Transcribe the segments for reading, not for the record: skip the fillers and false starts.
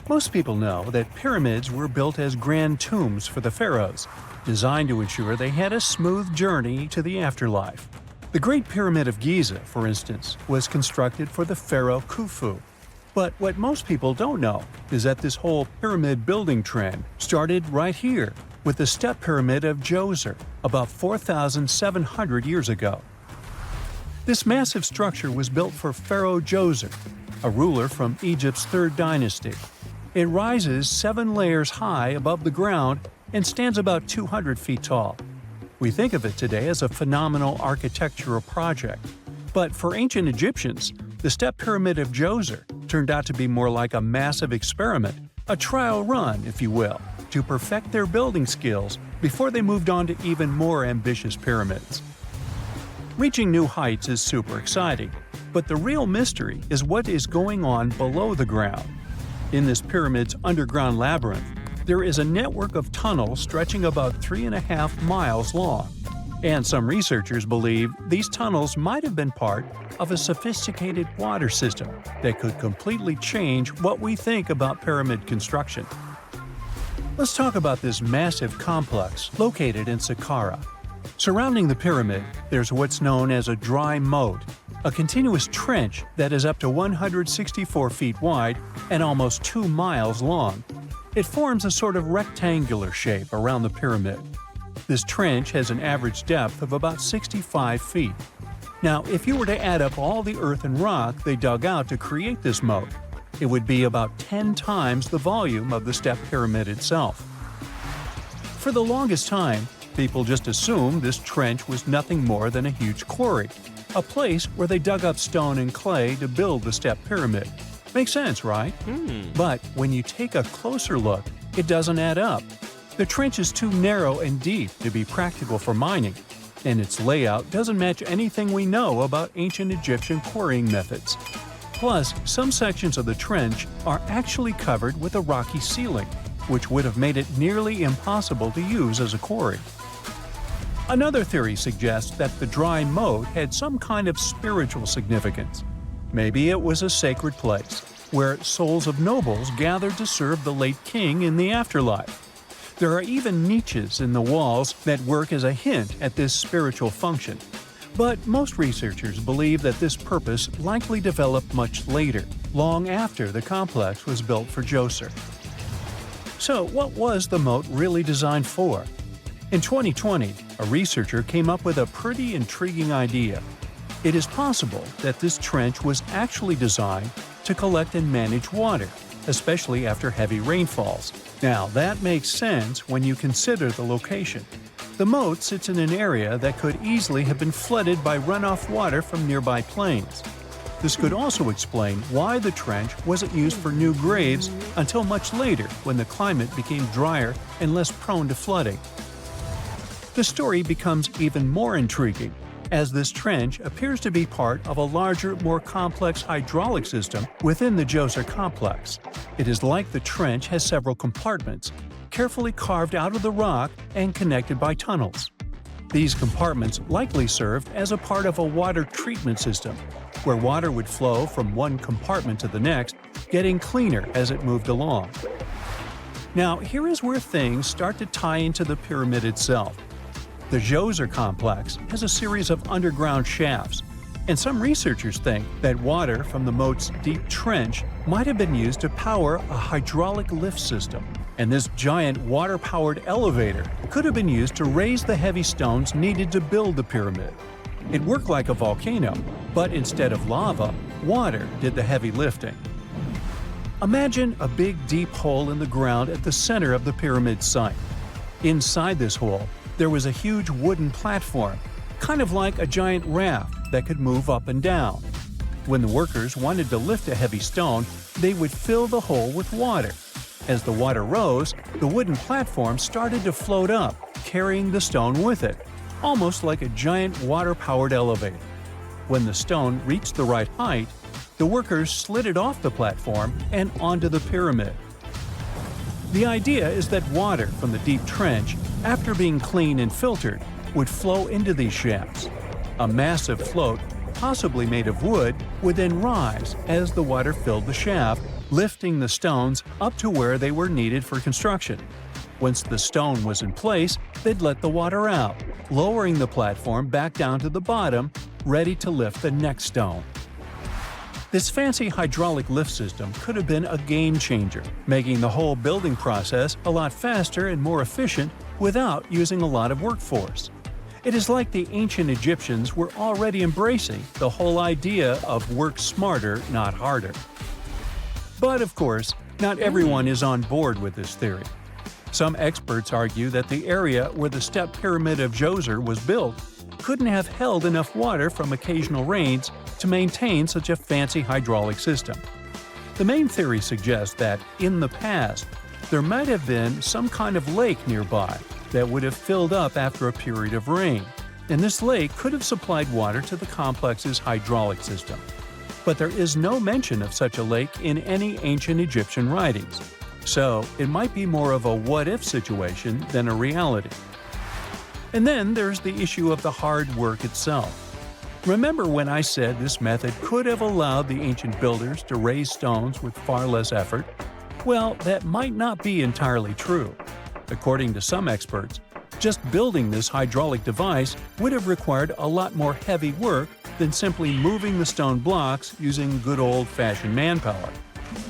Most people know that pyramids were built as grand tombs for the pharaohs, designed to ensure they had a smooth journey to the afterlife. The Great Pyramid of Giza, for instance, was constructed for the pharaoh Khufu. But what most people don't know is that this whole pyramid building trend started right here, with the step pyramid of Djoser, about 4,700 years ago. This massive structure was built for Pharaoh Djoser, a ruler from Egypt's 3rd dynasty. It rises 7 layers high above the ground and stands about 200 feet tall. We think of it today as a phenomenal architectural project. But for ancient Egyptians, the step pyramid of Djoser turned out to be more like a massive experiment, a trial run, if you will, to perfect their building skills before they moved on to even more ambitious pyramids. Reaching new heights is super exciting, but the real mystery is what is going on below the ground. In this pyramid's underground labyrinth, there is a network of tunnels stretching about 3.5 miles long. And some researchers believe these tunnels might have been part of a sophisticated water system that could completely change what we think about pyramid construction. Let's talk about this massive complex located in Saqqara. Surrounding the pyramid, there's what's known as a dry moat, a continuous trench that is up to 164 feet wide and almost 2 miles long. It forms a sort of rectangular shape around the pyramid. This trench has an average depth of about 65 feet. Now, if you were to add up all the earth and rock they dug out to create this moat, it would be about 10 times the volume of the step pyramid itself. For the longest time, people just assumed this trench was nothing more than a huge quarry, a place where they dug up stone and clay to build the step pyramid. Makes sense, right? But when you take a closer look, it doesn't add up. The trench is too narrow and deep to be practical for mining, and its layout doesn't match anything we know about ancient Egyptian quarrying methods. Plus, some sections of the trench are actually covered with a rocky ceiling, which would have made it nearly impossible to use as a quarry. Another theory suggests that the dry moat had some kind of spiritual significance. Maybe it was a sacred place, where souls of nobles gathered to serve the late king in the afterlife. There are even niches in the walls that work as a hint at this spiritual function. But most researchers believe that this purpose likely developed much later, long after the complex was built for Djoser. So what was the moat really designed for? In 2020, a researcher came up with a pretty intriguing idea. It is possible that this trench was actually designed to collect and manage water, especially after heavy rainfalls. Now, that makes sense when you consider the location. The moat sits in an area that could easily have been flooded by runoff water from nearby plains. This could also explain why the trench wasn't used for new graves until much later when the climate became drier and less prone to flooding. The story becomes even more intriguing, as this trench appears to be part of a larger, more complex hydraulic system within the Djoser complex. It is like the trench has several compartments, carefully carved out of the rock and connected by tunnels. These compartments likely served as a part of a water treatment system, where water would flow from one compartment to the next, getting cleaner as it moved along. Now, here is where things start to tie into the pyramid itself. The Djoser complex has a series of underground shafts, and some researchers think that water from the moat's deep trench might have been used to power a hydraulic lift system, and this giant water-powered elevator could have been used to raise the heavy stones needed to build the pyramid. It worked like a volcano, but instead of lava, water did the heavy lifting. Imagine a big deep hole in the ground at the center of the pyramid site. Inside this hole, there was a huge wooden platform, kind of like a giant raft that could move up and down. When the workers wanted to lift a heavy stone, they would fill the hole with water. As the water rose, the wooden platform started to float up, carrying the stone with it, almost like a giant water-powered elevator. When the stone reached the right height, the workers slid it off the platform and onto the pyramid. The idea is that water from the deep trench, after being cleaned and filtered, would flow into these shafts. A massive float, possibly made of wood, would then rise as the water filled the shaft, lifting the stones up to where they were needed for construction. Once the stone was in place, they'd let the water out, lowering the platform back down to the bottom, ready to lift the next stone. This fancy hydraulic lift system could have been a game changer, making the whole building process a lot faster and more efficient without using a lot of workforce. It is like the ancient Egyptians were already embracing the whole idea of work smarter, not harder. But of course, not everyone is on board with this theory. Some experts argue that the area where the step pyramid of Djoser was built couldn't have held enough water from occasional rains to maintain such a fancy hydraulic system. The main theory suggests that, in the past, there might have been some kind of lake nearby that would have filled up after a period of rain, and this lake could have supplied water to the complex's hydraulic system. But there is no mention of such a lake in any ancient Egyptian writings, so it might be more of a what-if situation than a reality. And then there's the issue of the hard work itself. Remember when I said this method could have allowed the ancient builders to raise stones with far less effort? Well, that might not be entirely true. According to some experts, just building this hydraulic device would have required a lot more heavy work than simply moving the stone blocks using good old-fashioned manpower.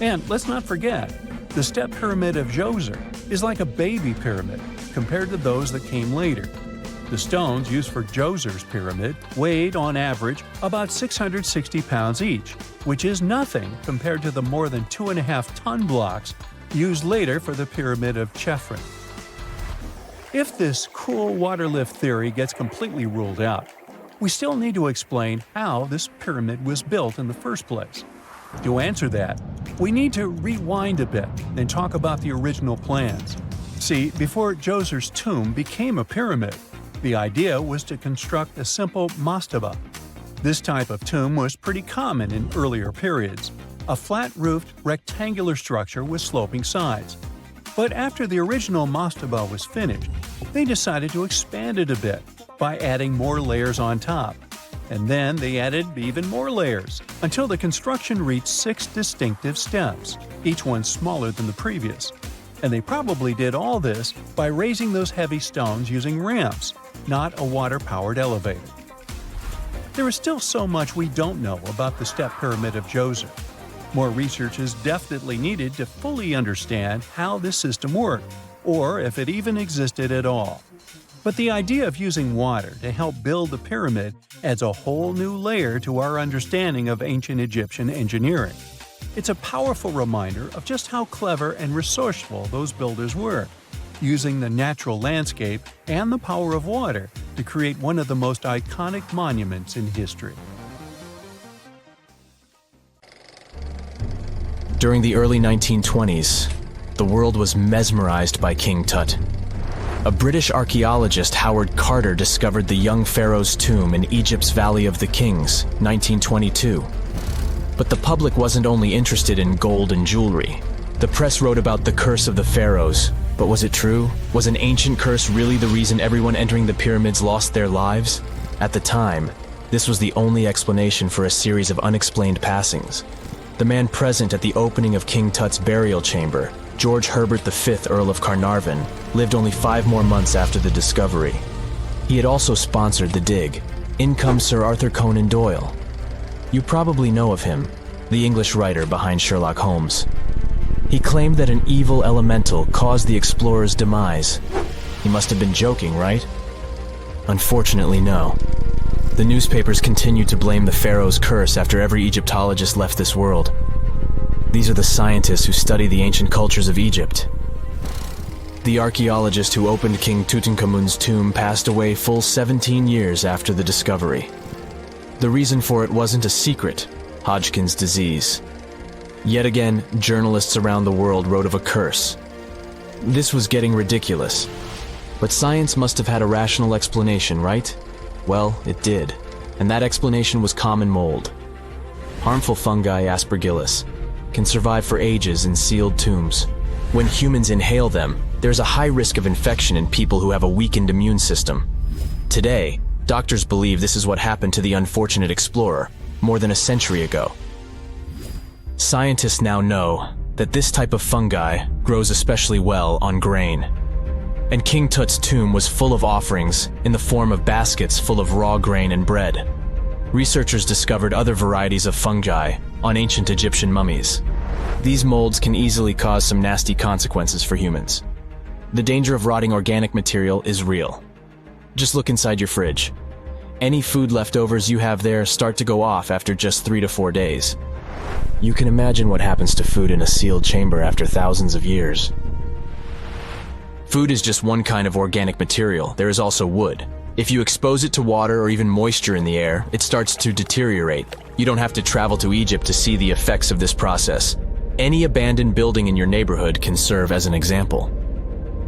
And let's not forget, the step pyramid of Djoser is like a baby pyramid compared to those that came later. The stones used for Djoser's pyramid weighed, on average, about 660 pounds each, which is nothing compared to the more than 2.5-ton blocks used later for the pyramid of Deciphering. If this cool water lift theory gets completely ruled out, we still need to explain how this pyramid was built in the first place. To answer that, we need to rewind a bit and talk about the original plans. See, before Djoser's tomb became a pyramid, the idea was to construct a simple mastaba. This type of tomb was pretty common in earlier periods, a flat-roofed rectangular structure with sloping sides. But after the original mastaba was finished, they decided to expand it a bit by adding more layers on top. And then they added even more layers, until the construction reached 6 distinctive steps, each one smaller than the previous. And they probably did all this by raising those heavy stones using ramps, not a water-powered elevator. There is still so much we don't know about the step pyramid of Djoser. More research is definitely needed to fully understand how this system worked, or if it even existed at all. But the idea of using water to help build the pyramid adds a whole new layer to our understanding of ancient Egyptian engineering. It's a powerful reminder of just how clever and resourceful those builders were, using the natural landscape and the power of water to create one of the most iconic monuments in history. During the early 1920s, the world was mesmerized by King Tut. A British archaeologist, Howard Carter, discovered the young pharaoh's tomb in Egypt's Valley of the Kings, 1922. But the public wasn't only interested in gold and jewelry. The press wrote about the curse of the pharaohs. But was it true? Was an ancient curse really the reason everyone entering the pyramids lost their lives? At the time, this was the only explanation for a series of unexplained passings. The man present at the opening of King Tut's burial chamber, George Herbert V, Earl of Carnarvon, lived only 5 more months after the discovery. He had also sponsored the dig. In comes Sir Arthur Conan Doyle. You probably know of him, the English writer behind Sherlock Holmes. He claimed that an evil elemental caused the explorer's demise. He must have been joking, right? Unfortunately, no. The newspapers continued to blame the pharaoh's curse after every Egyptologist left this world. These are the scientists who study the ancient cultures of Egypt. The archaeologist who opened King Tutankhamun's tomb passed away full 17 years after the discovery. The reason for it wasn't a secret: Hodgkin's disease. Yet again, journalists around the world wrote of a curse. This was getting ridiculous. But science must have had a rational explanation, right? Well, it did. And that explanation was common mold. Harmful fungi, Aspergillus, can survive for ages in sealed tombs. When humans inhale them, there's a high risk of infection in people who have a weakened immune system. Today, doctors believe this is what happened to the unfortunate explorer more than a century ago. Scientists now know that this type of fungi grows especially well on grain. And King Tut's tomb was full of offerings in the form of baskets full of raw grain and bread. Researchers discovered other varieties of fungi on ancient Egyptian mummies. These molds can easily cause some nasty consequences for humans. The danger of rotting organic material is real. Just look inside your fridge. Any food leftovers you have there start to go off after just 3 to 4 days. You can imagine what happens to food in a sealed chamber after thousands of years. Food is just one kind of organic material. There is also wood. If you expose it to water or even moisture in the air, it starts to deteriorate. You don't have to travel to Egypt to see the effects of this process. Any abandoned building in your neighborhood can serve as an example.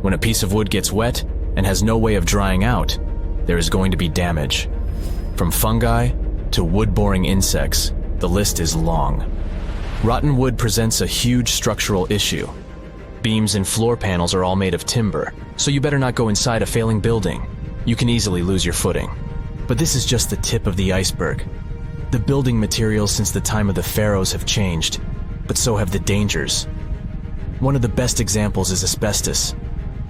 When a piece of wood gets wet and has no way of drying out, there is going to be damage. From fungi to wood-boring insects, the list is long. Rotten wood presents a huge structural issue. Beams and floor panels are all made of timber, so you better not go inside a failing building. You can easily lose your footing. But this is just the tip of the iceberg. The building materials since the time of the pharaohs have changed, but so have the dangers. One of the best examples is asbestos.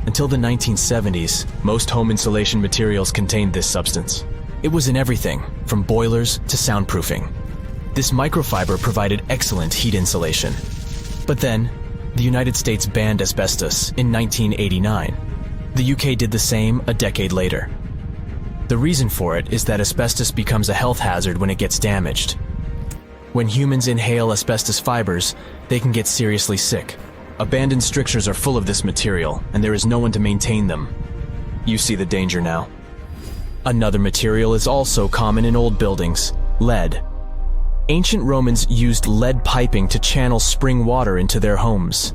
Until the 1970s, most home insulation materials contained this substance. It was in everything, from boilers to soundproofing. This microfiber provided excellent heat insulation. But then, the United States banned asbestos in 1989. The UK did the same a decade later. The reason for it is that asbestos becomes a health hazard when it gets damaged. When humans inhale asbestos fibers, they can get seriously sick. Abandoned strictures are full of this material, and there is no one to maintain them. You see the danger now. Another material is also common in old buildings: lead. Ancient Romans used lead piping to channel spring water into their homes.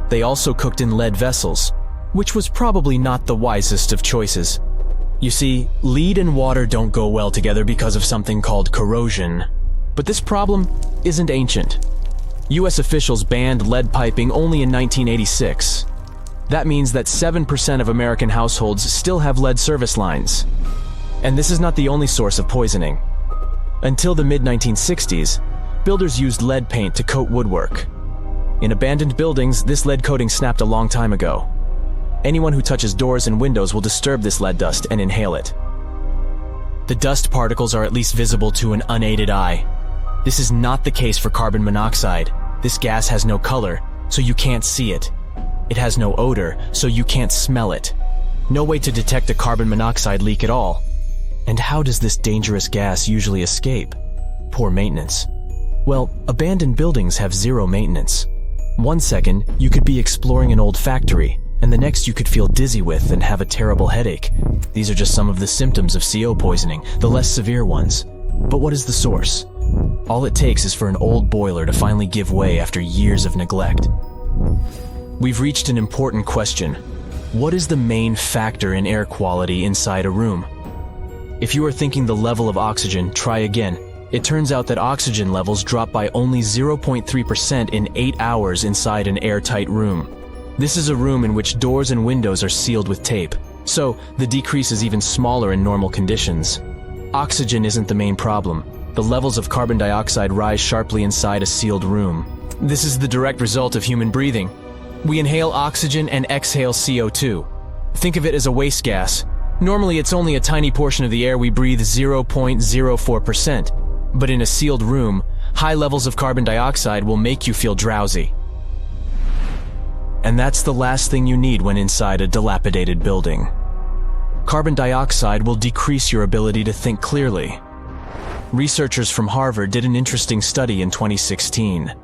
They also cooked in lead vessels, which was probably not the wisest of choices. You see, lead and water don't go well together because of something called corrosion. But this problem isn't ancient. US officials banned lead piping only in 1986. That means that 7% of American households still have lead service lines. And this is not the only source of poisoning. Until the mid-1960s, builders used lead paint to coat woodwork. In abandoned buildings, this lead coating snapped a long time ago. Anyone who touches doors and windows will disturb this lead dust and inhale it. The dust particles are at least visible to an unaided eye. This is not the case for carbon monoxide. This gas has no color, so you can't see it. It has no odor, so you can't smell it. No way to detect a carbon monoxide leak at all. And how does this dangerous gas usually escape? Poor maintenance. Well, abandoned buildings have zero maintenance. 1 second, you could be exploring an old factory, and the next you could feel dizzy with and have a terrible headache. These are just some of the symptoms of CO poisoning, the less severe ones. But what is the source? All it takes is for an old boiler to finally give way after years of neglect. We've reached an important question. What is the main factor in air quality inside a room? If you are thinking the level of oxygen, try again. It turns out that oxygen levels drop by only 0.3% in 8 hours inside an airtight room. This is a room in which doors and windows are sealed with tape, so the decrease is even smaller in normal conditions. Oxygen isn't the main problem. The levels of carbon dioxide rise sharply inside a sealed room. This is the direct result of human breathing. We inhale oxygen and exhale CO2. Think of it as a waste gas. Normally it's only a tiny portion of the air we breathe, 0.04%. But in a sealed room, high levels of carbon dioxide will make you feel drowsy. And that's the last thing you need when inside a dilapidated building. Carbon dioxide will decrease your ability to think clearly. Researchers from Harvard did an interesting study in 2016.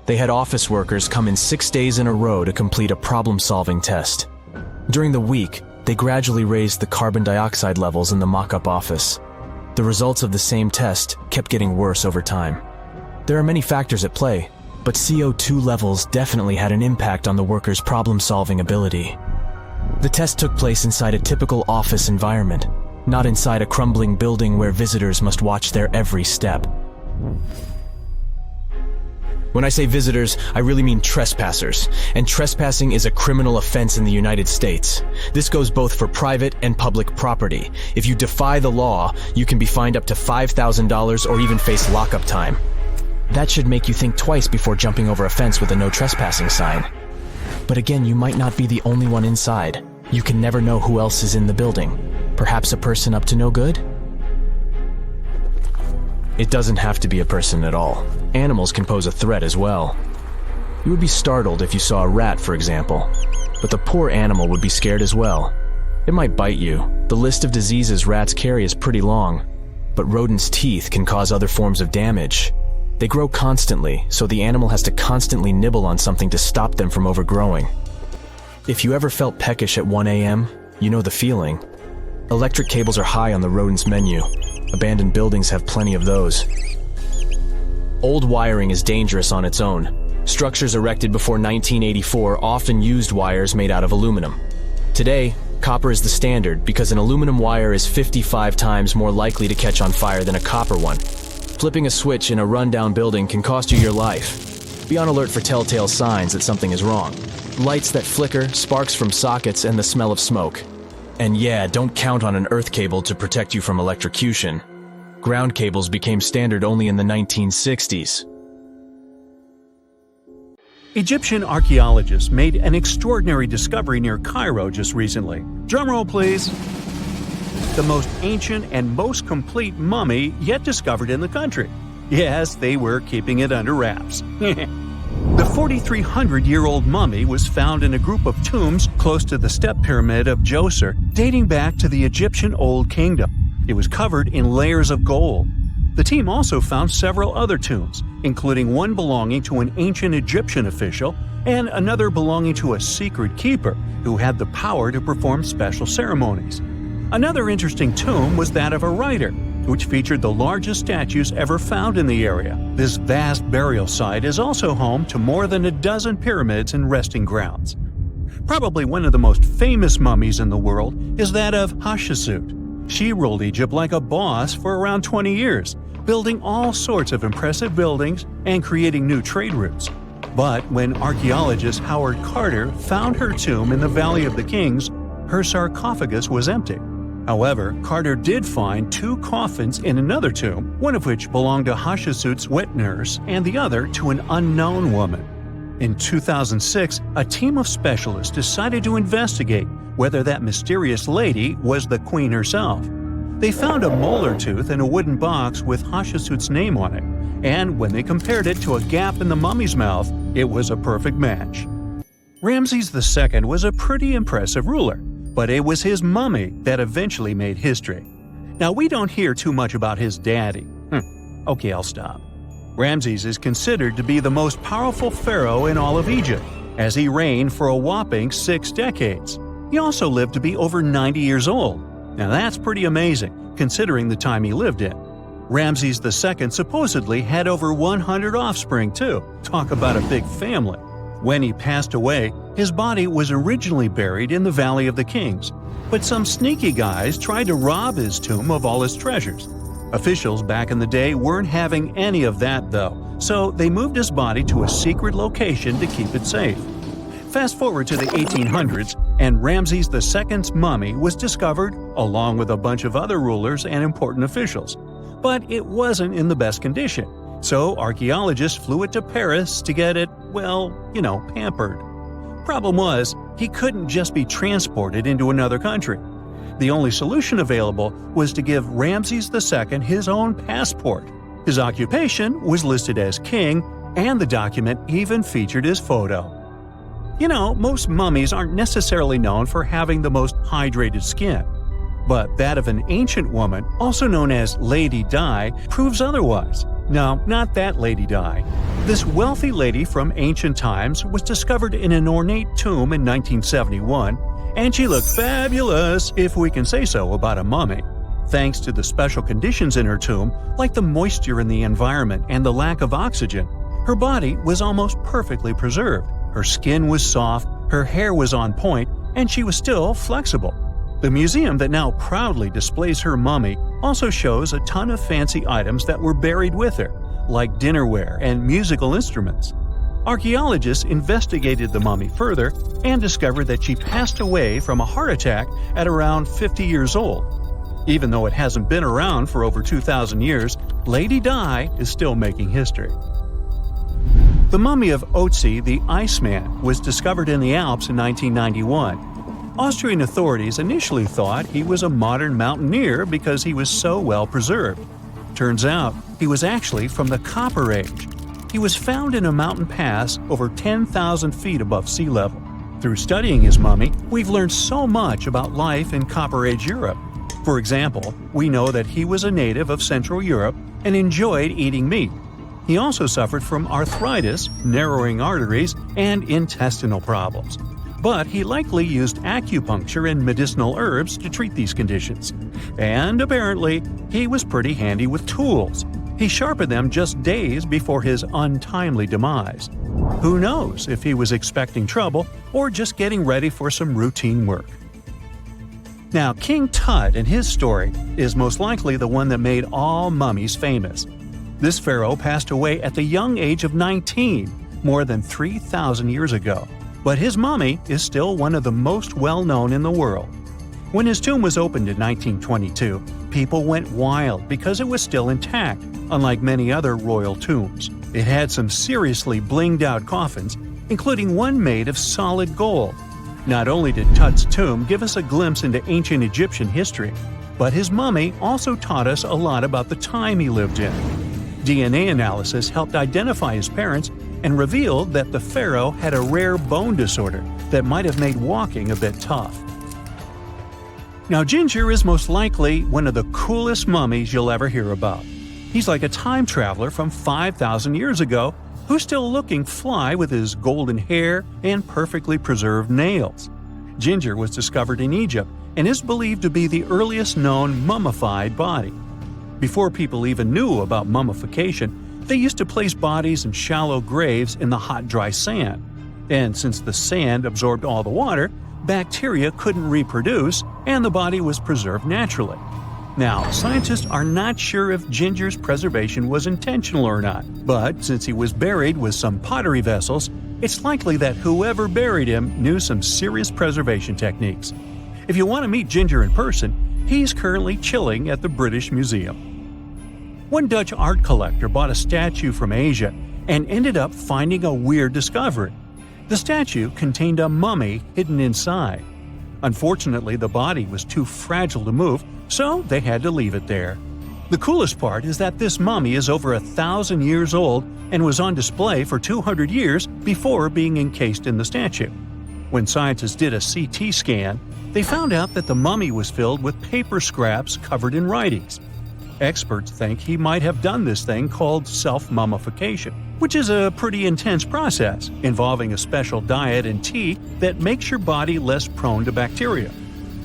They had office workers come in 6 days in a row to complete a problem-solving test. During the week, they gradually raised the carbon dioxide levels in the mock-up office. The results of the same test kept getting worse over time. There are many factors at play, but CO2 levels definitely had an impact on the workers' problem-solving ability. The test took place inside a typical office environment, not inside a crumbling building where visitors must watch their every step. When I say visitors, I really mean trespassers, and trespassing is a criminal offense in the United States. This goes both for private and public property. If you defy the law, you can be fined up to $5,000 or even face lockup time. That should make you think twice before jumping over a fence with a no trespassing sign. But again, you might not be the only one inside. You can never know who else is in the building. Perhaps a person up to no good? It doesn't have to be a person at all. Animals can pose a threat as well. You would be startled if you saw a rat, for example. But the poor animal would be scared as well. It might bite you. The list of diseases rats carry is pretty long. But rodents' teeth can cause other forms of damage. They grow constantly, so the animal has to constantly nibble on something to stop them from overgrowing. If you ever felt peckish at 1 a.m., you know the feeling. Electric cables are high on the rodent's menu. Abandoned buildings have plenty of those. Old wiring is dangerous on its own. Structures erected before 1984 often used wires made out of aluminum. Today, copper is the standard because an aluminum wire is 55 times more likely to catch on fire than a copper one. Flipping a switch in a rundown building can cost you your life. Be on alert for telltale signs that something is wrong. Lights that flicker, sparks from sockets, and the smell of smoke. And yeah, don't count on an earth cable to protect you from electrocution. Ground cables became standard only in the 1960s. Egyptian archaeologists made an extraordinary discovery near Cairo just recently. Drumroll, please. The most ancient and most complete mummy yet discovered in the country. Yes, they were keeping it under wraps. The 4,300-year-old mummy was found in a group of tombs close to the step pyramid of Djoser, dating back to the Egyptian Old Kingdom. It was covered in layers of gold. The team also found several other tombs, including one belonging to an ancient Egyptian official and another belonging to a secret keeper who had the power to perform special ceremonies. Another interesting tomb was that of a writer, which featured the largest statues ever found in the area. This vast burial site is also home to more than a dozen pyramids and resting grounds. Probably one of the most famous mummies in the world is that of Hatshepsut. She ruled Egypt like a boss for around 20 years, building all sorts of impressive buildings and creating new trade routes. But when archaeologist Howard Carter found her tomb in the Valley of the Kings, her sarcophagus was empty. However, Carter did find 2 coffins in another tomb, one of which belonged to Hatshepsut's wet nurse and the other to an unknown woman. In 2006, a team of specialists decided to investigate whether that mysterious lady was the queen herself. They found a molar tooth in a wooden box with Hatshepsut's name on it, and when they compared it to a gap in the mummy's mouth, it was a perfect match. Ramses II was a pretty impressive ruler, but it was his mummy that eventually made history. Now, we don't hear too much about his daddy. Okay, I'll stop. Ramses is considered to be the most powerful pharaoh in all of Egypt, as he reigned for a whopping 6 decades. He also lived to be over 90 years old. Now that's pretty amazing, considering the time he lived in. Ramses II supposedly had over 100 offspring too. Talk about a big family. When he passed away, his body was originally buried in the Valley of the Kings, but some sneaky guys tried to rob his tomb of all his treasures. Officials back in the day weren't having any of that though, so they moved his body to a secret location to keep it safe. Fast forward to the 1800s, and Ramses II's mummy was discovered along with a bunch of other rulers and important officials. But it wasn't in the best condition, so archaeologists flew it to Paris to get it, pampered. Problem was, he couldn't just be transported into another country. The only solution available was to give Ramses II his own passport. His occupation was listed as king, and the document even featured his photo. Most mummies aren't necessarily known for having the most hydrated skin. But that of an ancient woman, also known as Lady Di, proves otherwise. No, not that Lady Di. This wealthy lady from ancient times was discovered in an ornate tomb in 1971, and she looked fabulous, if we can say so about a mummy. Thanks to the special conditions in her tomb, like the moisture in the environment and the lack of oxygen, her body was almost perfectly preserved. Her skin was soft, her hair was on point, and she was still flexible. The museum that now proudly displays her mummy also shows a ton of fancy items that were buried with her, like dinnerware and musical instruments. Archaeologists investigated the mummy further and discovered that she passed away from a heart attack at around 50 years old. Even though it hasn't been around for over 2,000 years, Lady Di is still making history. The mummy of Otzi the Iceman was discovered in the Alps in 1991. Austrian authorities initially thought he was a modern mountaineer because he was so well preserved. Turns out, he was actually from the Copper Age. He was found in a mountain pass over 10,000 feet above sea level. Through studying his mummy, we've learned so much about life in Copper Age Europe. For example, we know that he was a native of Central Europe and enjoyed eating meat. He also suffered from arthritis, narrowing arteries, and intestinal problems. But he likely used acupuncture and medicinal herbs to treat these conditions. And apparently, he was pretty handy with tools. He sharpened them just days before his untimely demise. Who knows if he was expecting trouble or just getting ready for some routine work. Now, King Tut and his story is most likely the one that made all mummies famous. This pharaoh passed away at the young age of 19, more than 3,000 years ago. But his mummy is still one of the most well-known in the world. When his tomb was opened in 1922, people went wild because it was still intact, unlike many other royal tombs. It had some seriously blinged-out coffins, including one made of solid gold. Not only did Tut's tomb give us a glimpse into ancient Egyptian history, but his mummy also taught us a lot about the time he lived in. DNA analysis helped identify his parents and revealed that the pharaoh had a rare bone disorder that might have made walking a bit tough. Now, Djoser is most likely one of the coolest mummies you'll ever hear about. He's like a time traveler from 5,000 years ago who's still looking fly with his golden hair and perfectly preserved nails. Djoser was discovered in Egypt and is believed to be the earliest known mummified body. Before people even knew about mummification, they used to place bodies in shallow graves in the hot, dry sand. And since the sand absorbed all the water, bacteria couldn't reproduce and the body was preserved naturally. Now, scientists are not sure if Djoser's preservation was intentional or not, but since he was buried with some pottery vessels, it's likely that whoever buried him knew some serious preservation techniques. If you want to meet Djoser in person, he's currently chilling at the British Museum. One Dutch art collector bought a statue from Asia and ended up finding a weird discovery. The statue contained a mummy hidden inside. Unfortunately, the body was too fragile to move, so they had to leave it there. The coolest part is that this mummy is over 1,000 years old and was on display for 200 years before being encased in the statue. When scientists did a CT scan, they found out that the mummy was filled with paper scraps covered in writings. Experts think he might have done this thing called self-mummification, which is a pretty intense process involving a special diet and tea that makes your body less prone to bacteria.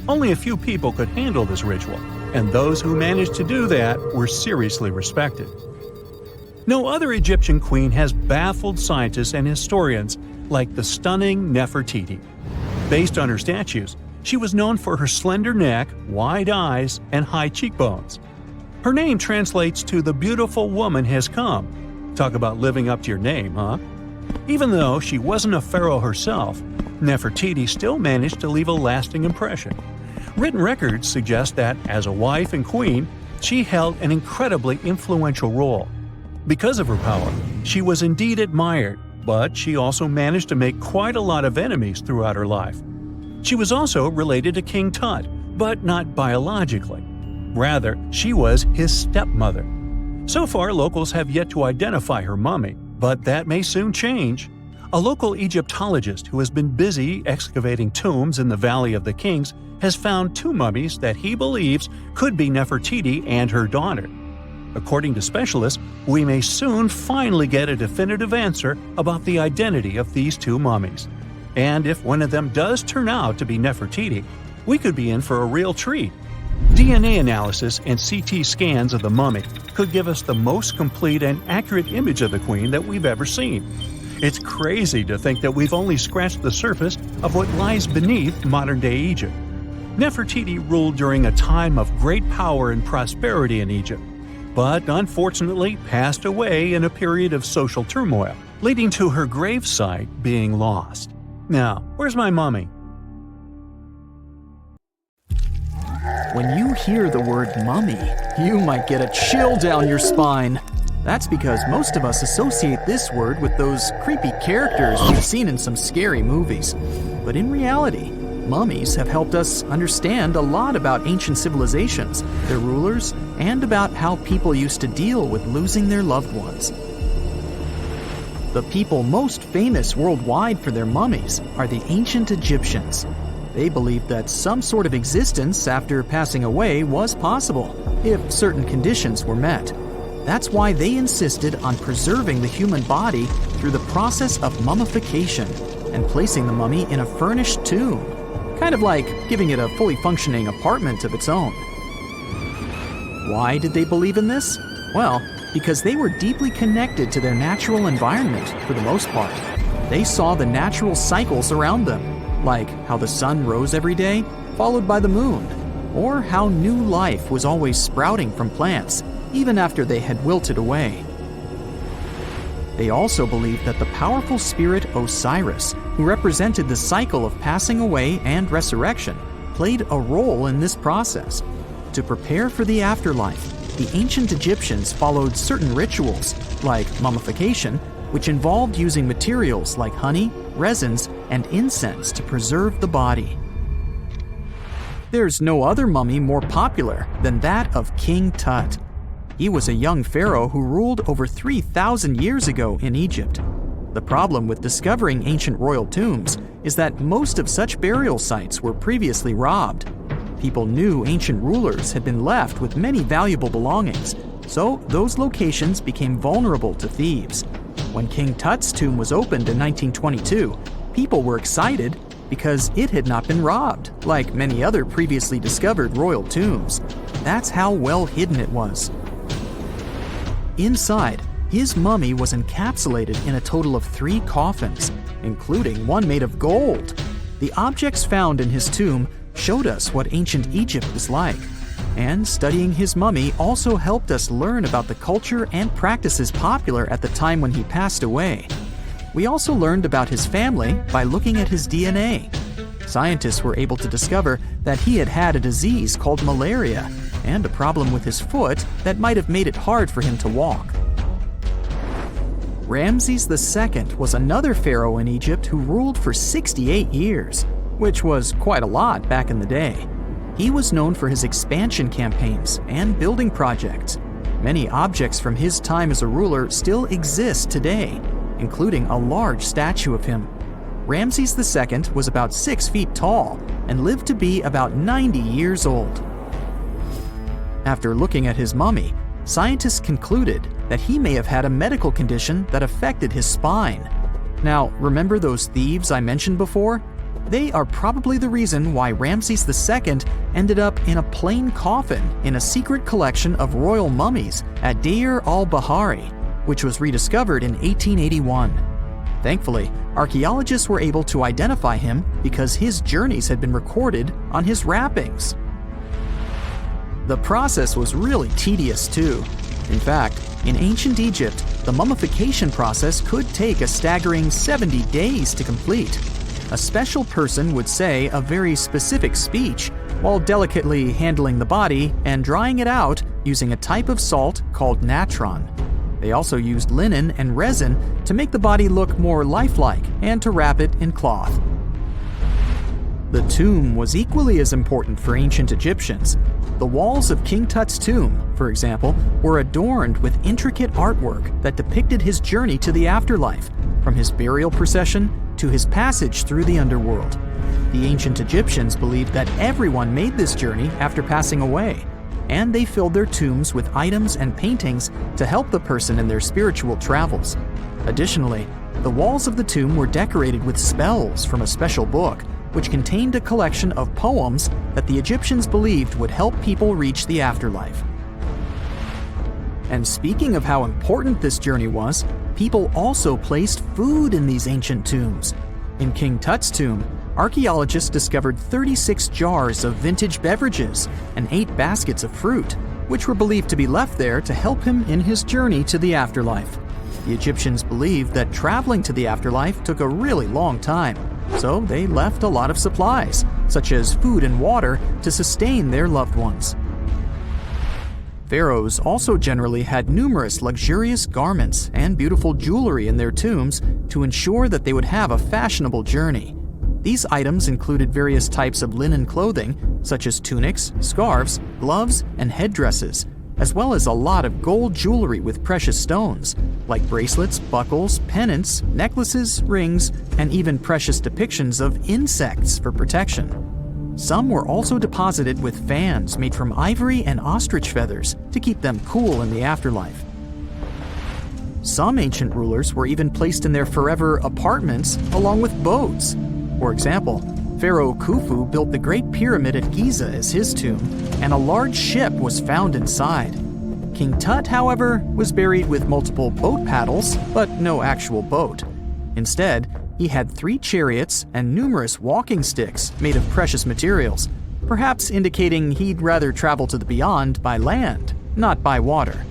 Only a few people could handle this ritual, and those who managed to do that were seriously respected. No other Egyptian queen has baffled scientists and historians like the stunning Nefertiti. Based on her statues, she was known for her slender neck, wide eyes, and high cheekbones. Her name translates to "the beautiful woman has come." Talk about living up to your name, huh? Even though she wasn't a pharaoh herself, Nefertiti still managed to leave a lasting impression. Written records suggest that, as a wife and queen, she held an incredibly influential role. Because of her power, she was indeed admired, but she also managed to make quite a lot of enemies throughout her life. She was also related to King Tut, but not biologically. Rather, she was his stepmother. So far, locals have yet to identify her mummy, but that may soon change. A local Egyptologist who has been busy excavating tombs in the Valley of the Kings has found two mummies that he believes could be Nefertiti and her daughter. According to specialists, we may soon finally get a definitive answer about the identity of these two mummies. And if one of them does turn out to be Nefertiti, we could be in for a real treat. DNA analysis and CT scans of the mummy could give us the most complete and accurate image of the queen that we've ever seen. It's crazy to think that we've only scratched the surface of what lies beneath modern-day Egypt. Nefertiti ruled during a time of great power and prosperity in Egypt, but unfortunately passed away in a period of social turmoil, leading to her gravesite being lost. Now, where's my mummy? When you hear the word mummy, you might get a chill down your spine. That's because most of us associate this word with those creepy characters we've seen in some scary movies. But in reality, mummies have helped us understand a lot about ancient civilizations, their rulers, and about how people used to deal with losing their loved ones. The people most famous worldwide for their mummies are the ancient Egyptians. They believed that some sort of existence after passing away was possible, if certain conditions were met. That's why they insisted on preserving the human body through the process of mummification and placing the mummy in a furnished tomb, kind of like giving it a fully functioning apartment of its own. Why did they believe in this? Well, because they were deeply connected to their natural environment for the most part. They saw the natural cycles around them, like how the sun rose every day, followed by the moon, or how new life was always sprouting from plants, even after they had wilted away. They also believed that the powerful spirit Osiris, who represented the cycle of passing away and resurrection, played a role in this process. To prepare for the afterlife, the ancient Egyptians followed certain rituals, like mummification, which involved using materials like honey, resins, and incense to preserve the body. There's no other mummy more popular than that of King Tut. He was a young pharaoh who ruled over 3,000 years ago in Egypt. The problem with discovering ancient royal tombs is that most of such burial sites were previously robbed. People knew ancient rulers had been left with many valuable belongings, so those locations became vulnerable to thieves. When King Tut's tomb was opened in 1922, people were excited because it had not been robbed, like many other previously discovered royal tombs. That's how well hidden it was. Inside, his mummy was encapsulated in a total of 3 coffins, including one made of gold. The objects found in his tomb showed us what ancient Egypt was like, and studying his mummy also helped us learn about the culture and practices popular at the time when he passed away. We also learned about his family by looking at his DNA. Scientists were able to discover that he had had a disease called malaria and a problem with his foot that might have made it hard for him to walk. Ramses II was another pharaoh in Egypt who ruled for 68 years, which was quite a lot back in the day. He was known for his expansion campaigns and building projects. Many objects from his time as a ruler still exist today, including a large statue of him. Ramses II was about 6 feet tall and lived to be about 90 years old. After looking at his mummy, scientists concluded that he may have had a medical condition that affected his spine. Now, remember those thieves I mentioned before? They are probably the reason why Ramses II ended up in a plain coffin in a secret collection of royal mummies at Deir al-Bahari, which was rediscovered in 1881. Thankfully, archaeologists were able to identify him because his journeys had been recorded on his wrappings. The process was really tedious too. In fact, in ancient Egypt, the mummification process could take a staggering 70 days to complete. A special person would say a very specific speech while delicately handling the body and drying it out using a type of salt called natron. They also used linen and resin to make the body look more lifelike and to wrap it in cloth. The tomb was equally as important for ancient Egyptians. The walls of King Tut's tomb, for example, were adorned with intricate artwork that depicted his journey to the afterlife, from his burial procession to his passage through the underworld. The ancient Egyptians believed that everyone made this journey after passing away, and they filled their tombs with items and paintings to help the person in their spiritual travels. Additionally, the walls of the tomb were decorated with spells from a special book, which contained a collection of poems that the Egyptians believed would help people reach the afterlife. And speaking of how important this journey was, people also placed food in these ancient tombs. In King Tut's tomb, archaeologists discovered 36 jars of vintage beverages and 8 baskets of fruit, which were believed to be left there to help him in his journey to the afterlife. The Egyptians believed that traveling to the afterlife took a really long time, so they left a lot of supplies, such as food and water, to sustain their loved ones. Pharaohs also generally had numerous luxurious garments and beautiful jewelry in their tombs to ensure that they would have a fashionable journey. These items included various types of linen clothing, such as tunics, scarves, gloves, and headdresses, as well as a lot of gold jewelry with precious stones, like bracelets, buckles, pendants, necklaces, rings, and even precious depictions of insects for protection. Some were also deposited with fans made from ivory and ostrich feathers to keep them cool in the afterlife. Some ancient rulers were even placed in their forever apartments along with boats. For example, Pharaoh Khufu built the Great Pyramid at Giza as his tomb, and a large ship was found inside. King Tut, however, was buried with multiple boat paddles, but no actual boat. Instead, he had 3 chariots and numerous walking sticks made of precious materials, perhaps indicating he'd rather travel to the beyond by land, not by water.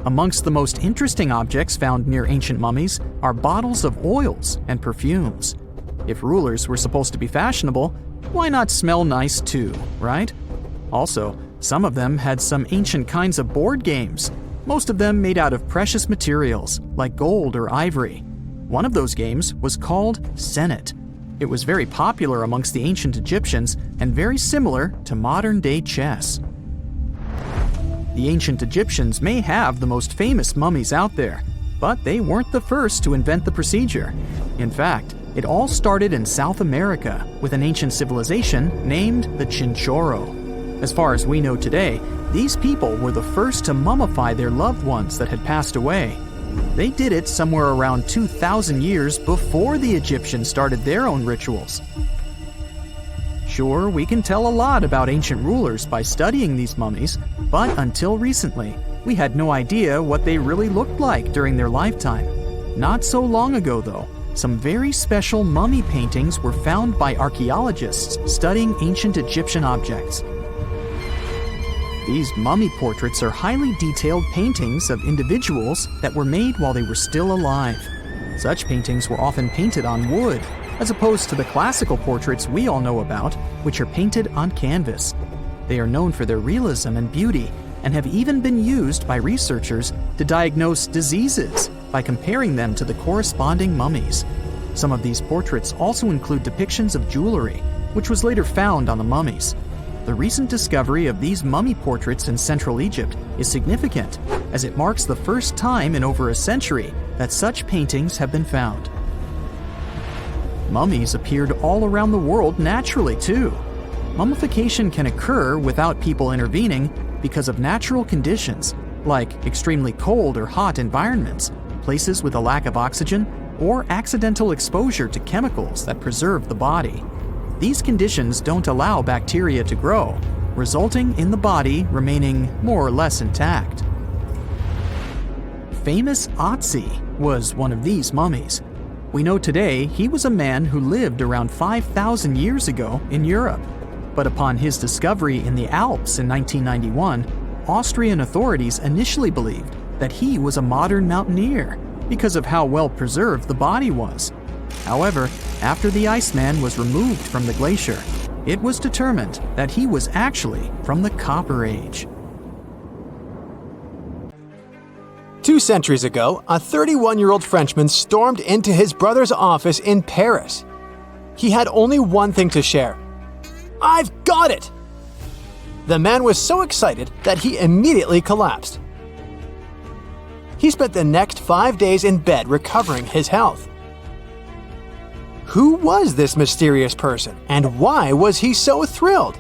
Amongst the most interesting objects found near ancient mummies are bottles of oils and perfumes. If rulers were supposed to be fashionable, why not smell nice too, right? Also, some of them had some ancient kinds of board games, most of them made out of precious materials like gold or ivory. One of those games was called Senet. It was very popular amongst the ancient Egyptians and very similar to modern-day chess. The ancient Egyptians may have the most famous mummies out there, but they weren't the first to invent the procedure. In fact, it all started in South America with an ancient civilization named the Chinchorro. As far as we know today, these people were the first to mummify their loved ones that had passed away. They did it somewhere around 2,000 years before the Egyptians started their own rituals. Sure, we can tell a lot about ancient rulers by studying these mummies, but until recently, we had no idea what they really looked like during their lifetime. Not so long ago, though, some very special mummy paintings were found by archaeologists studying ancient Egyptian objects. These mummy portraits are highly detailed paintings of individuals that were made while they were still alive. Such paintings were often painted on wood, as opposed to the classical portraits we all know about, which are painted on canvas. They are known for their realism and beauty, and have even been used by researchers to diagnose diseases by comparing them to the corresponding mummies. Some of these portraits also include depictions of jewelry, which was later found on the mummies. The recent discovery of these mummy portraits in Central Egypt is significant, as it marks the first time in over a century that such paintings have been found. Mummies appeared all around the world naturally, too. Mummification can occur without people intervening because of natural conditions, like extremely cold or hot environments, places with a lack of oxygen, or accidental exposure to chemicals that preserve the body. These conditions don't allow bacteria to grow, resulting in the body remaining more or less intact. Famous Otzi was one of these mummies. We know today he was a man who lived around 5,000 years ago in Europe. But upon his discovery in the Alps in 1991, Austrian authorities initially believed that he was a modern mountaineer because of how well preserved the body was. However, after the Iceman was removed from the glacier, it was determined that he was actually from the Copper Age. 2 centuries ago, a 31-year-old Frenchman stormed into his brother's office in Paris. He had only one thing to share. "I've got it!" The man was so excited that he immediately collapsed. He spent the next 5 days in bed recovering his health. Who was this mysterious person, and why was he so thrilled?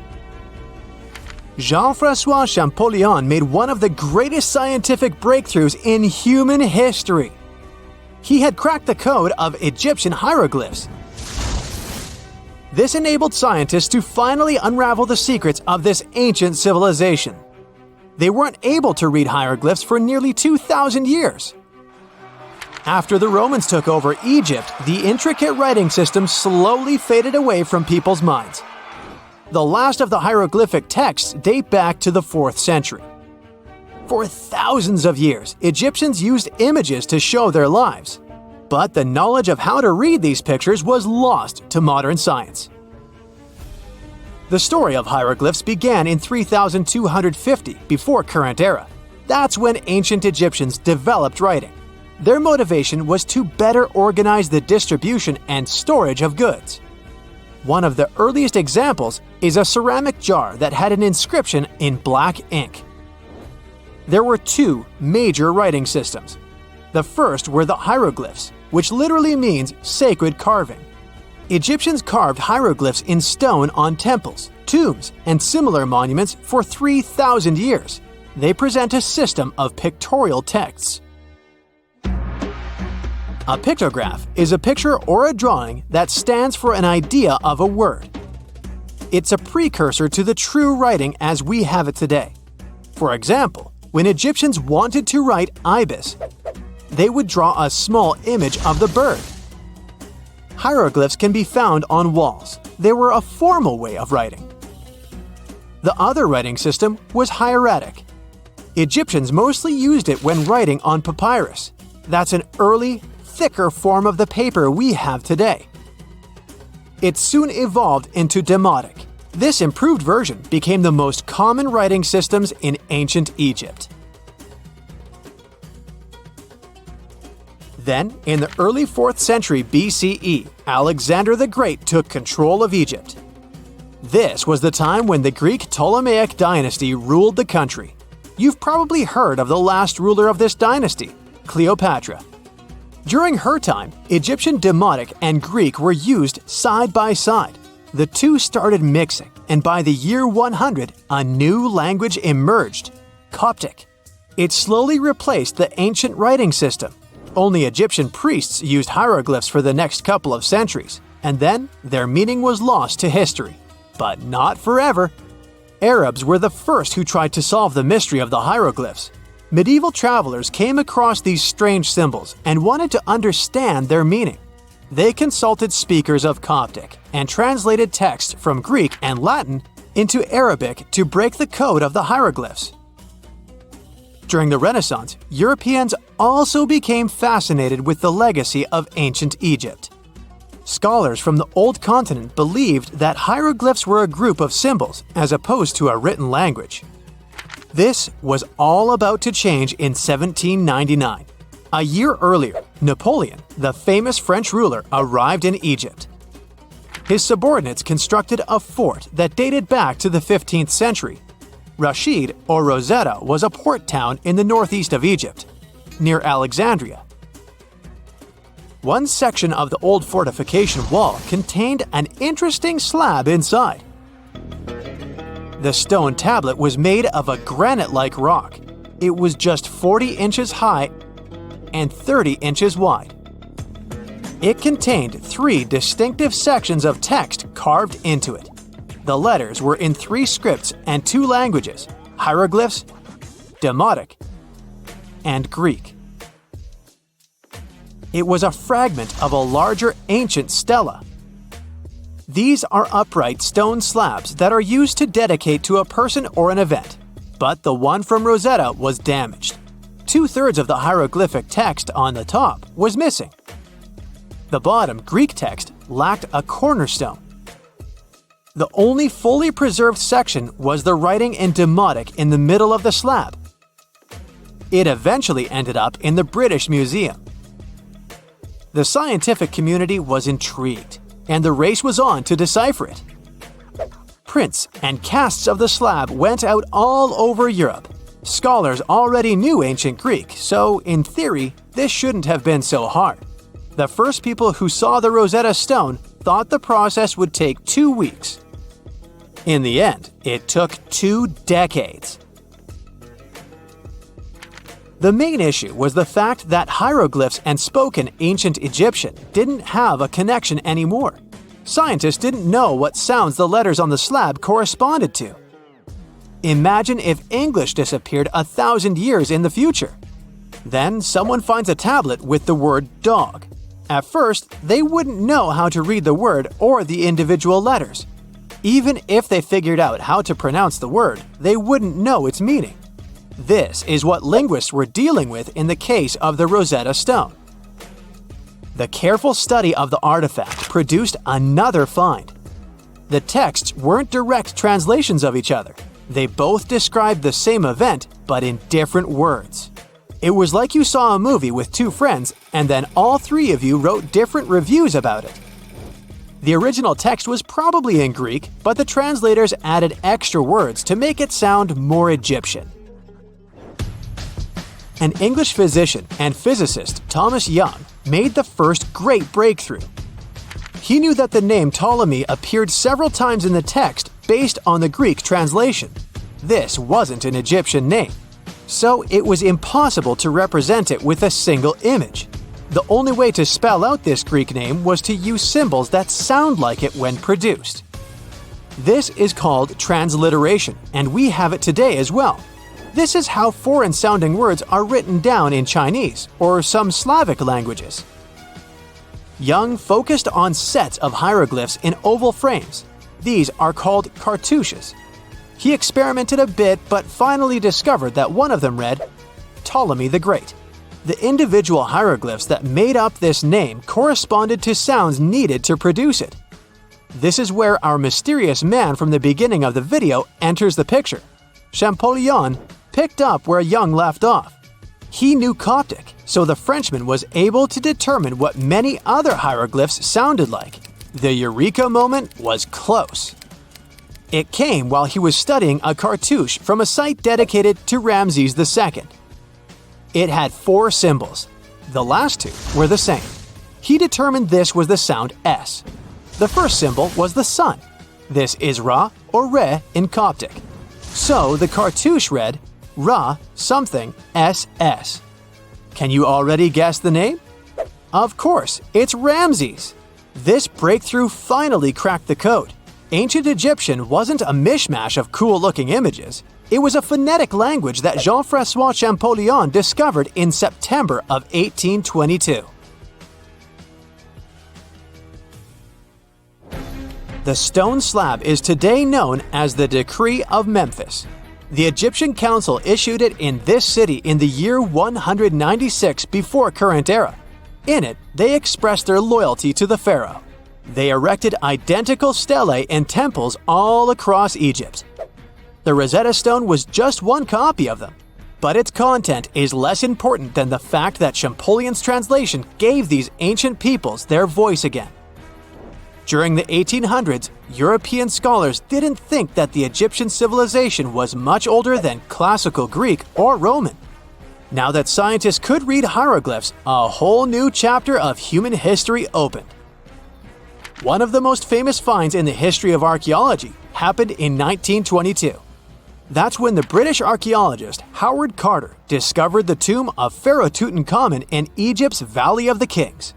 Jean-François Champollion made one of the greatest scientific breakthroughs in human history. He had cracked the code of Egyptian hieroglyphs. This enabled scientists to finally unravel the secrets of this ancient civilization. They weren't able to read hieroglyphs for nearly 2,000 years. After the Romans took over Egypt, the intricate writing system slowly faded away from people's minds. The last of the hieroglyphic texts date back to the 4th century. For thousands of years, Egyptians used images to show their lives. But the knowledge of how to read these pictures was lost to modern science. The story of hieroglyphs began in 3250 before current era. That's when ancient Egyptians developed writing. Their motivation was to better organize the distribution and storage of goods. One of the earliest examples is a ceramic jar that had an inscription in black ink. There were two major writing systems. The first were the hieroglyphs, which literally means sacred carving. Egyptians carved hieroglyphs in stone on temples, tombs, and similar monuments for 3,000 years. They present a system of pictorial texts. A pictograph is a picture or a drawing that stands for an idea of a word. It's a precursor to the true writing as we have it today. For example, when Egyptians wanted to write ibis, they would draw a small image of the bird. Hieroglyphs can be found on walls. They were a formal way of writing. The other writing system was hieratic. Egyptians mostly used it when writing on papyrus. That's an early, thicker form of the paper we have today. It soon evolved into demotic. This improved version became the most common writing systems in ancient Egypt. Then, in the early 4th century BCE, Alexander the Great took control of Egypt. This was the time when the Greek Ptolemaic dynasty ruled the country. You've probably heard of the last ruler of this dynasty, Cleopatra. During her time, Egyptian Demotic and Greek were used side by side. The two started mixing, and by the year 100, a new language emerged, Coptic. It slowly replaced the ancient writing system. Only Egyptian priests used hieroglyphs for the next couple of centuries, and then their meaning was lost to history. But not forever. Arabs were the first who tried to solve the mystery of the hieroglyphs. Medieval travelers came across these strange symbols and wanted to understand their meaning. They consulted speakers of Coptic and translated text from Greek and Latin into Arabic to break the code of the hieroglyphs. During the Renaissance, Europeans also became fascinated with the legacy of ancient Egypt. Scholars from the Old Continent believed that hieroglyphs were a group of symbols as opposed to a written language. This was all about to change in 1799. A year earlier, Napoleon, the famous French ruler, arrived in Egypt. His subordinates constructed a fort that dated back to the 15th century. Rashid, or Rosetta, was a port town in the northeast of Egypt, near Alexandria. One section of the old fortification wall contained an interesting slab inside. The stone tablet was made of a granite-like rock. It was just 40 inches high and 30 inches wide. It contained 3 distinctive sections of text carved into it. The letters were in 3 scripts and 2 languages: hieroglyphs, Demotic, and Greek. It was a fragment of a larger ancient stela. These are upright stone slabs that are used to dedicate to a person or an event, but the one from Rosetta was damaged. 2/3 of the hieroglyphic text on the top was missing. The bottom Greek text lacked a cornerstone. The only fully preserved section was the writing in Demotic in the middle of the slab. It eventually ended up in the British Museum. The scientific community was intrigued, and the race was on to decipher it. Prints and casts of the slab went out all over Europe. Scholars already knew ancient Greek, so in theory, this shouldn't have been so hard. The first people who saw the Rosetta Stone thought the process would take 2 weeks. In the end, it took 2 decades. The main issue was the fact that hieroglyphs and spoken ancient Egyptian didn't have a connection anymore. Scientists didn't know what sounds the letters on the slab corresponded to. Imagine if English disappeared 1,000 years in the future. Then someone finds a tablet with the word dog. At first, they wouldn't know how to read the word or the individual letters. Even if they figured out how to pronounce the word, they wouldn't know its meaning. This is what linguists were dealing with in the case of the Rosetta Stone. The careful study of the artifact produced another find. The texts weren't direct translations of each other. They both described the same event, but in different words. It was like you saw a movie with two friends, and then all three of you wrote different reviews about it. The original text was probably in Greek, but the translators added extra words to make it sound more Egyptian. An English physician and physicist, Thomas Young, made the first great breakthrough. He knew that the name Ptolemy appeared several times in the text based on the Greek translation. This wasn't an Egyptian name, so it was impossible to represent it with a single image. The only way to spell out this Greek name was to use symbols that sound like it when produced. This is called transliteration, and we have it today as well. This is how foreign-sounding words are written down in Chinese or some Slavic languages. Young focused on sets of hieroglyphs in oval frames. These are called cartouches. He experimented a bit but finally discovered that one of them read, Ptolemy the Great. The individual hieroglyphs that made up this name corresponded to sounds needed to produce it. This is where our mysterious man from the beginning of the video enters the picture. Champollion picked up where Young left off. He knew Coptic, so the Frenchman was able to determine what many other hieroglyphs sounded like. The eureka moment was close. It came while he was studying a cartouche from a site dedicated to Ramses II. It had 4 symbols. The last 2 were the same. He determined this was the sound S. The first symbol was the sun. This is Ra or Re in Coptic. So the cartouche read Ra something SS. Can you already guess the name? Of course, it's Ramses. This breakthrough finally cracked the code. Ancient Egyptian wasn't a mishmash of cool-looking images. It was a phonetic language that Jean-François Champollion discovered in September of 1822. The stone slab is today known as the Decree of Memphis. The Egyptian council issued it in this city in the year 196 before current era. In it, they expressed their loyalty to the pharaoh. They erected identical stelae and temples all across Egypt. The Rosetta Stone was just one copy of them, but its content is less important than the fact that Champollion's translation gave these ancient peoples their voice again. During the 1800s, European scholars didn't think that the Egyptian civilization was much older than classical Greek or Roman. Now that scientists could read hieroglyphs, a whole new chapter of human history opened. One of the most famous finds in the history of archaeology happened in 1922. That's when the British archaeologist Howard Carter discovered the tomb of Pharaoh Tutankhamun in Egypt's Valley of the Kings.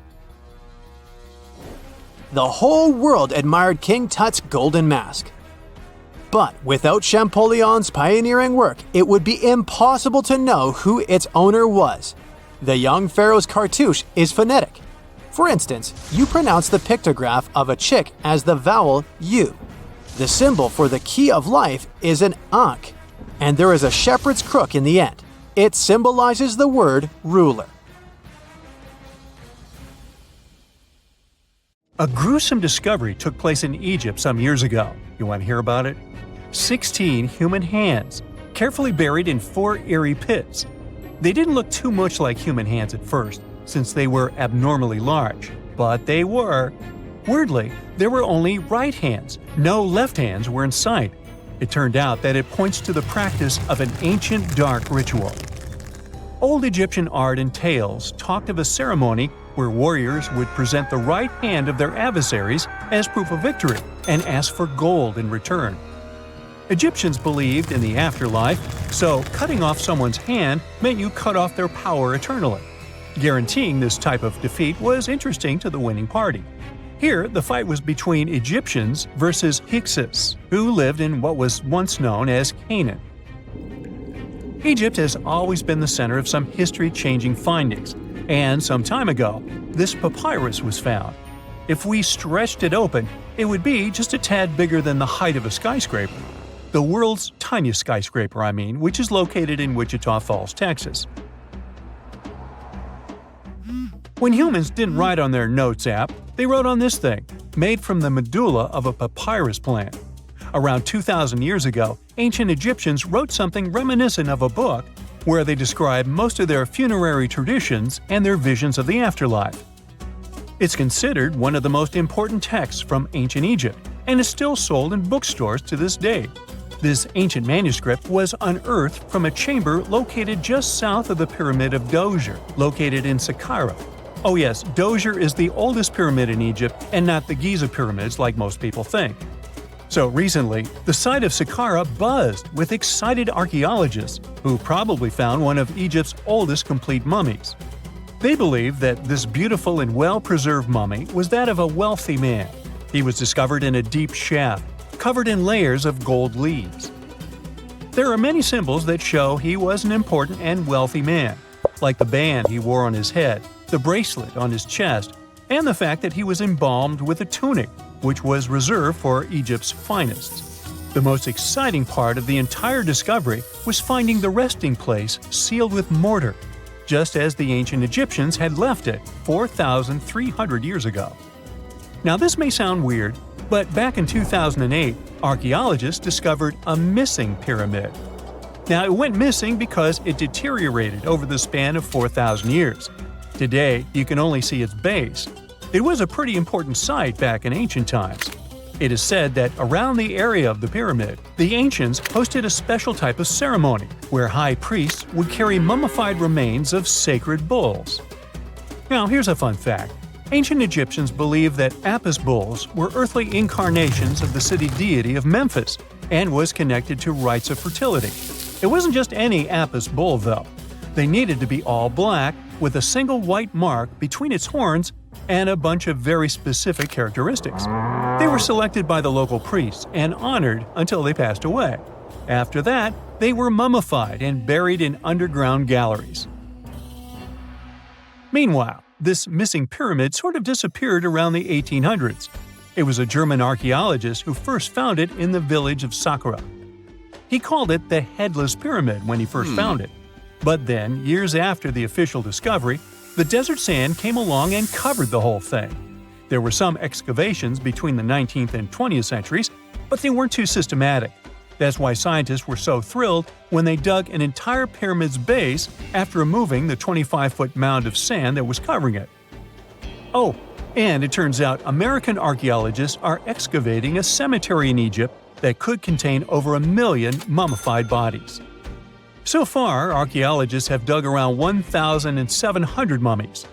The whole world admired King Tut's golden mask. But without Champollion's pioneering work, it would be impossible to know who its owner was. The young pharaoh's cartouche is phonetic. For instance, you pronounce the pictograph of a chick as the vowel U. The symbol for the key of life is an ankh, and there is a shepherd's crook in the end. It symbolizes the word ruler. A gruesome discovery took place in Egypt some years ago. You want to hear about it? 16 human hands, carefully buried in 4 eerie pits. They didn't look too much like human hands at first, since they were abnormally large, but they were. Weirdly, there were only right hands. No left hands were in sight. It turned out that it points to the practice of an ancient dark ritual. Old Egyptian art and tales talked of a ceremony where warriors would present the right hand of their adversaries as proof of victory and ask for gold in return. Egyptians believed in the afterlife, so cutting off someone's hand meant you cut off their power eternally. Guaranteeing this type of defeat was interesting to the winning party. Here, the fight was between Egyptians versus Hyksos, who lived in what was once known as Canaan. Egypt has always been the center of some history-changing findings, and some time ago, this papyrus was found. If we stretched it open, it would be just a tad bigger than the height of a skyscraper. The world's tiniest skyscraper, which is located in Wichita Falls, Texas. When humans didn't write on their notes app, they wrote on this thing. made from the medulla of a papyrus plant. Around 2,000 years ago, ancient Egyptians wrote something reminiscent of a book where they describe most of their funerary traditions and their visions of the afterlife. It's considered one of the most important texts from ancient Egypt and is still sold in bookstores to this day. This ancient manuscript was unearthed from a chamber located just south of the Pyramid of Djoser, located in Saqqara. Oh yes, Djoser is the oldest pyramid in Egypt and not the Giza pyramids like most people think. So recently, the site of Saqqara buzzed with excited archaeologists who probably found one of Egypt's oldest complete mummies. They believe that this beautiful and well-preserved mummy was that of a wealthy man. He was discovered in a deep shaft, covered in layers of gold leaves. There are many symbols that show he was an important and wealthy man, like the band he wore on his head, the bracelet on his chest, and the fact that he was embalmed with a tunic, which was reserved for Egypt's finest. The most exciting part of the entire discovery was finding the resting place sealed with mortar, just as the ancient Egyptians had left it 4,300 years ago. Now this may sound weird, but back in 2008, archaeologists discovered a missing pyramid. Now it went missing because it deteriorated over the span of 4,000 years. Today, you can only see its base. It was a pretty important site back in ancient times. It is said that around the area of the pyramid, the ancients hosted a special type of ceremony where high priests would carry mummified remains of sacred bulls. Now here's a fun fact. Ancient Egyptians believed that Apis bulls were earthly incarnations of the city deity of Memphis and was connected to rites of fertility. It wasn't just any Apis bull, though. They needed to be all black, with a single white mark between its horns and a bunch of very specific characteristics. They were selected by the local priests and honored until they passed away. After that, they were mummified and buried in underground galleries. Meanwhile, this missing pyramid sort of disappeared around the 1800s. It was a German archaeologist who first found it in the village of Saqqara. He called it the Headless Pyramid when he first found it. But then, years after the official discovery, the desert sand came along and covered the whole thing. There were some excavations between the 19th and 20th centuries, but they weren't too systematic. That's why scientists were so thrilled when they dug an entire pyramid's base after removing the 25-foot mound of sand that was covering it. Oh, and it turns out American archaeologists are excavating a cemetery in Egypt that could contain over 1 million mummified bodies. So far, archaeologists have dug around 1,700 mummies.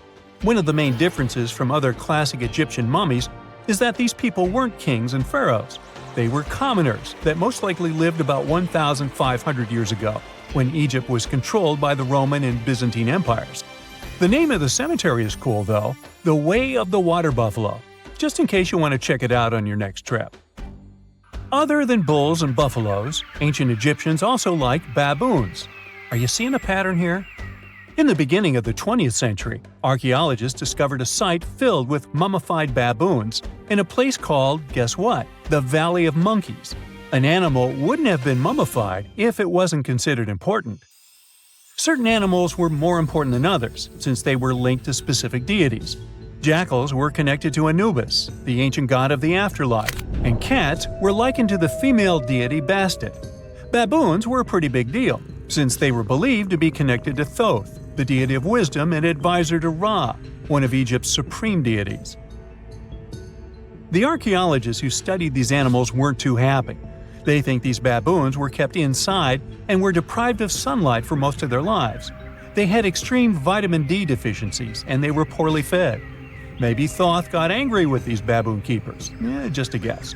One of the main differences from other classic Egyptian mummies is that these people weren't kings and pharaohs. They were commoners that most likely lived about 1,500 years ago, when Egypt was controlled by the Roman and Byzantine empires. The name of the cemetery is cool, though, the Way of the Water Buffalo, just in case you want to check it out on your next trip. Other than bulls and buffaloes, ancient Egyptians also liked baboons. Are you seeing a pattern here? In the beginning of the 20th century, archaeologists discovered a site filled with mummified baboons in a place called, guess what? The Valley of Monkeys. An animal wouldn't have been mummified if it wasn't considered important. Certain animals were more important than others, since they were linked to specific deities. Jackals were connected to Anubis, the ancient god of the afterlife, and cats were likened to the female deity Bastet. Baboons were a pretty big deal, since they were believed to be connected to Thoth, the deity of wisdom and advisor to Ra, one of Egypt's supreme deities. The archaeologists who studied these animals weren't too happy. They think these baboons were kept inside and were deprived of sunlight for most of their lives. They had extreme vitamin D deficiencies and they were poorly fed. Maybe Thoth got angry with these baboon keepers. Just a guess.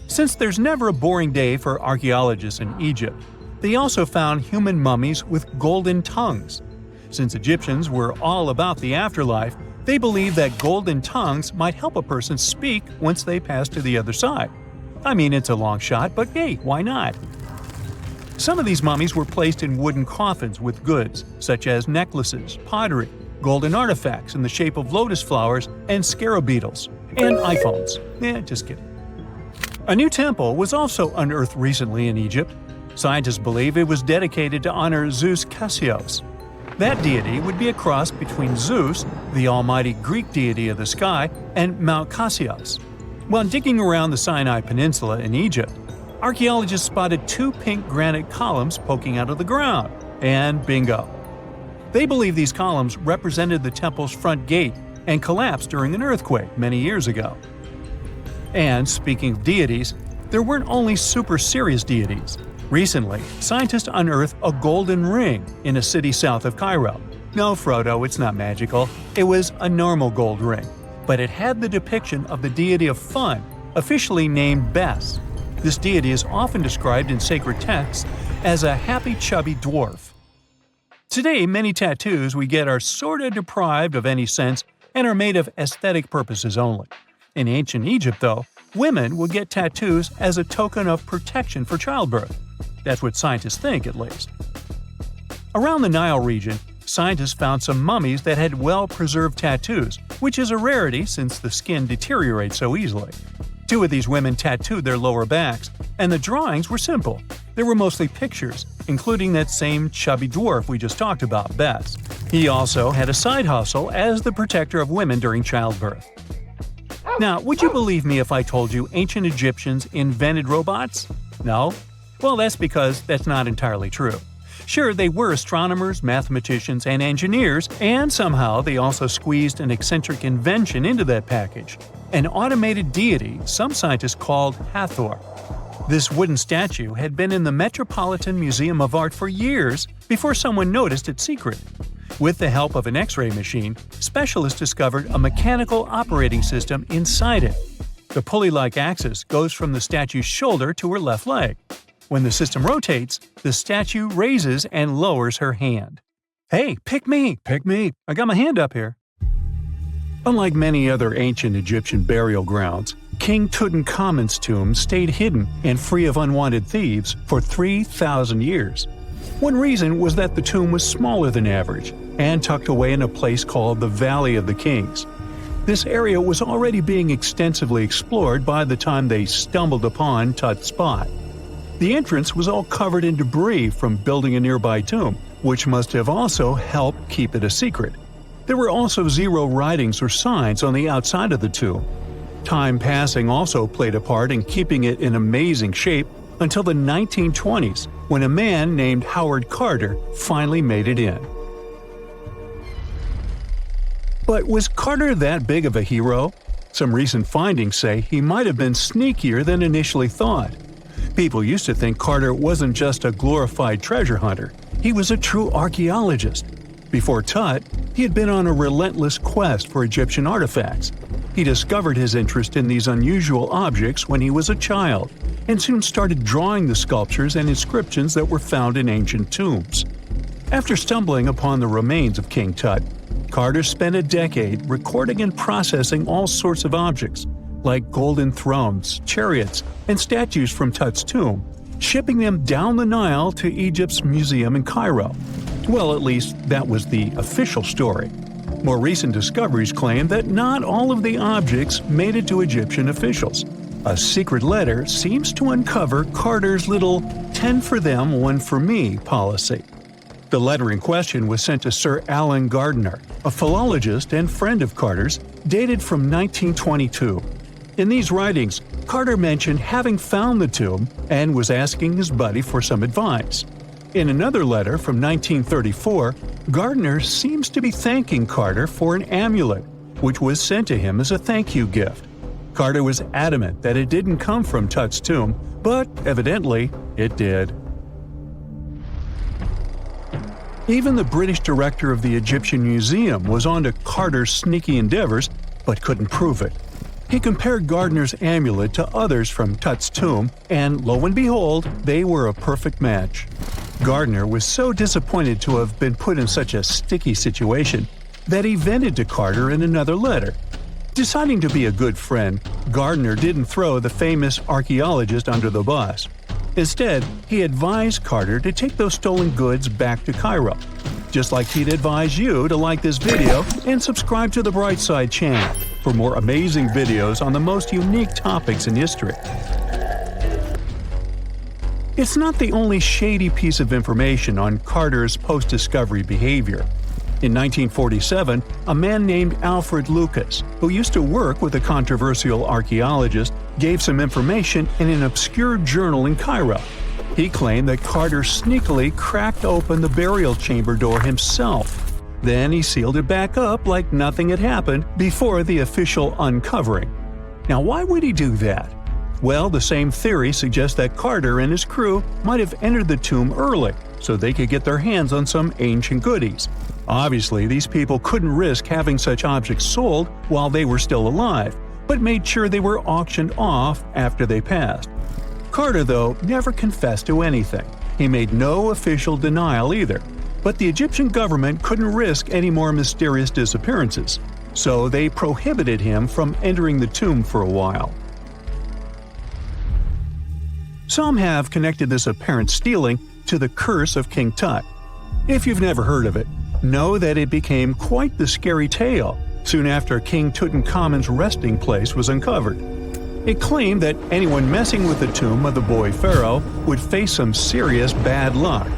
Since there's never a boring day for archaeologists in Egypt, they also found human mummies with golden tongues. Since Egyptians were all about the afterlife, they believed that golden tongues might help a person speak once they pass to the other side. I mean, it's a long shot, but hey, why not? Some of these mummies were placed in wooden coffins with goods, such as necklaces, pottery, golden artifacts in the shape of lotus flowers and scarab beetles, and iPhones. Just kidding. A new temple was also unearthed recently in Egypt. Scientists believe it was dedicated to honor Zeus Cassius. That deity would be a cross between Zeus, the almighty Greek deity of the sky, and Mount Cassius. While digging around the Sinai Peninsula in Egypt, archaeologists spotted 2 pink granite columns poking out of the ground, and bingo. They believe these columns represented the temple's front gate and collapsed during an earthquake many years ago. And speaking of deities, there weren't only super serious deities. Recently, scientists unearthed a golden ring in a city south of Cairo. No, Frodo, it's not magical. It was a normal gold ring, but it had the depiction of the deity of fun, officially named Bes. This deity is often described in sacred texts as a happy chubby dwarf. Today, many tattoos we get are sorta deprived of any sense and are made of aesthetic purposes only. In ancient Egypt, though, women would get tattoos as a token of protection for childbirth. That's what scientists think, at least. Around the Nile region, scientists found some mummies that had well-preserved tattoos, which is a rarity since the skin deteriorates so easily. 2 of these women tattooed their lower backs, and the drawings were simple. They were mostly pictures, including that same chubby dwarf we just talked about, Bes. He also had a side hustle as the protector of women during childbirth. Now, would you believe me if I told you ancient Egyptians invented robots? No? Well, that's because that's not entirely true. Sure, they were astronomers, mathematicians, and engineers, and somehow they also squeezed an eccentric invention into that package – an automated deity some scientists called Hathor. This wooden statue had been in the Metropolitan Museum of Art for years before someone noticed its secret. With the help of an X-ray machine, specialists discovered a mechanical operating system inside it. The pulley-like axis goes from the statue's shoulder to her left leg. When the system rotates, the statue raises and lowers her hand. Hey, pick me! Pick me! I got my hand up here. Unlike many other ancient Egyptian burial grounds, King Tutankhamun's tomb stayed hidden and free of unwanted thieves for 3,000 years. One reason was that the tomb was smaller than average and tucked away in a place called the Valley of the Kings. This area was already being extensively explored by the time they stumbled upon Tut's spot. The entrance was all covered in debris from building a nearby tomb, which must have also helped keep it a secret. There were also 0 writings or signs on the outside of the tomb. Time passing also played a part in keeping it in amazing shape until the 1920s, when a man named Howard Carter finally made it in. But was Carter that big of a hero? Some recent findings say he might have been sneakier than initially thought. People used to think Carter wasn't just a glorified treasure hunter, he was a true archaeologist. Before Tut, he had been on a relentless quest for Egyptian artifacts. He discovered his interest in these unusual objects when he was a child, and soon started drawing the sculptures and inscriptions that were found in ancient tombs. After stumbling upon the remains of King Tut, Carter spent a decade recording and processing all sorts of objects, like golden thrones, chariots, and statues from Tut's tomb, shipping them down the Nile to Egypt's museum in Cairo. Well, at least that was the official story. More recent discoveries claim that not all of the objects made it to Egyptian officials. A secret letter seems to uncover Carter's little 10 for them, 1 for me policy. The letter in question was sent to Sir Alan Gardiner, a philologist and friend of Carter's, dated from 1922. In these writings, Carter mentioned having found the tomb and was asking his buddy for some advice. In another letter from 1934, Gardiner seems to be thanking Carter for an amulet, which was sent to him as a thank you gift. Carter was adamant that it didn't come from Tut's tomb, but evidently it did. Even the British director of the Egyptian Museum was onto Carter's sneaky endeavors, but couldn't prove it. He compared Gardiner's amulet to others from Tut's tomb, and lo and behold, they were a perfect match. Gardiner was so disappointed to have been put in such a sticky situation that he vented to Carter in another letter. Deciding to be a good friend, Gardiner didn't throw the famous archaeologist under the bus. Instead, he advised Carter to take those stolen goods back to Cairo, just like he'd advise you to like this video and subscribe to the Brightside channel for more amazing videos on the most unique topics in history. It's not the only shady piece of information on Carter's post-discovery behavior. In 1947, a man named Alfred Lucas, who used to work with a controversial archaeologist, gave some information in an obscure journal in Cairo. He claimed that Carter sneakily cracked open the burial chamber door himself. Then he sealed it back up like nothing had happened before the official uncovering. Now, why would he do that? Well, the same theory suggests that Carter and his crew might have entered the tomb early so they could get their hands on some ancient goodies. Obviously, these people couldn't risk having such objects sold while they were still alive, but made sure they were auctioned off after they passed. Carter, though, never confessed to anything. He made no official denial either, but the Egyptian government couldn't risk any more mysterious disappearances, so they prohibited him from entering the tomb for a while. Some have connected this apparent stealing to the curse of King Tut. If you've never heard of it, know that it became quite the scary tale soon after King Tutankhamun's resting place was uncovered. It claimed that anyone messing with the tomb of the boy pharaoh would face some serious bad luck.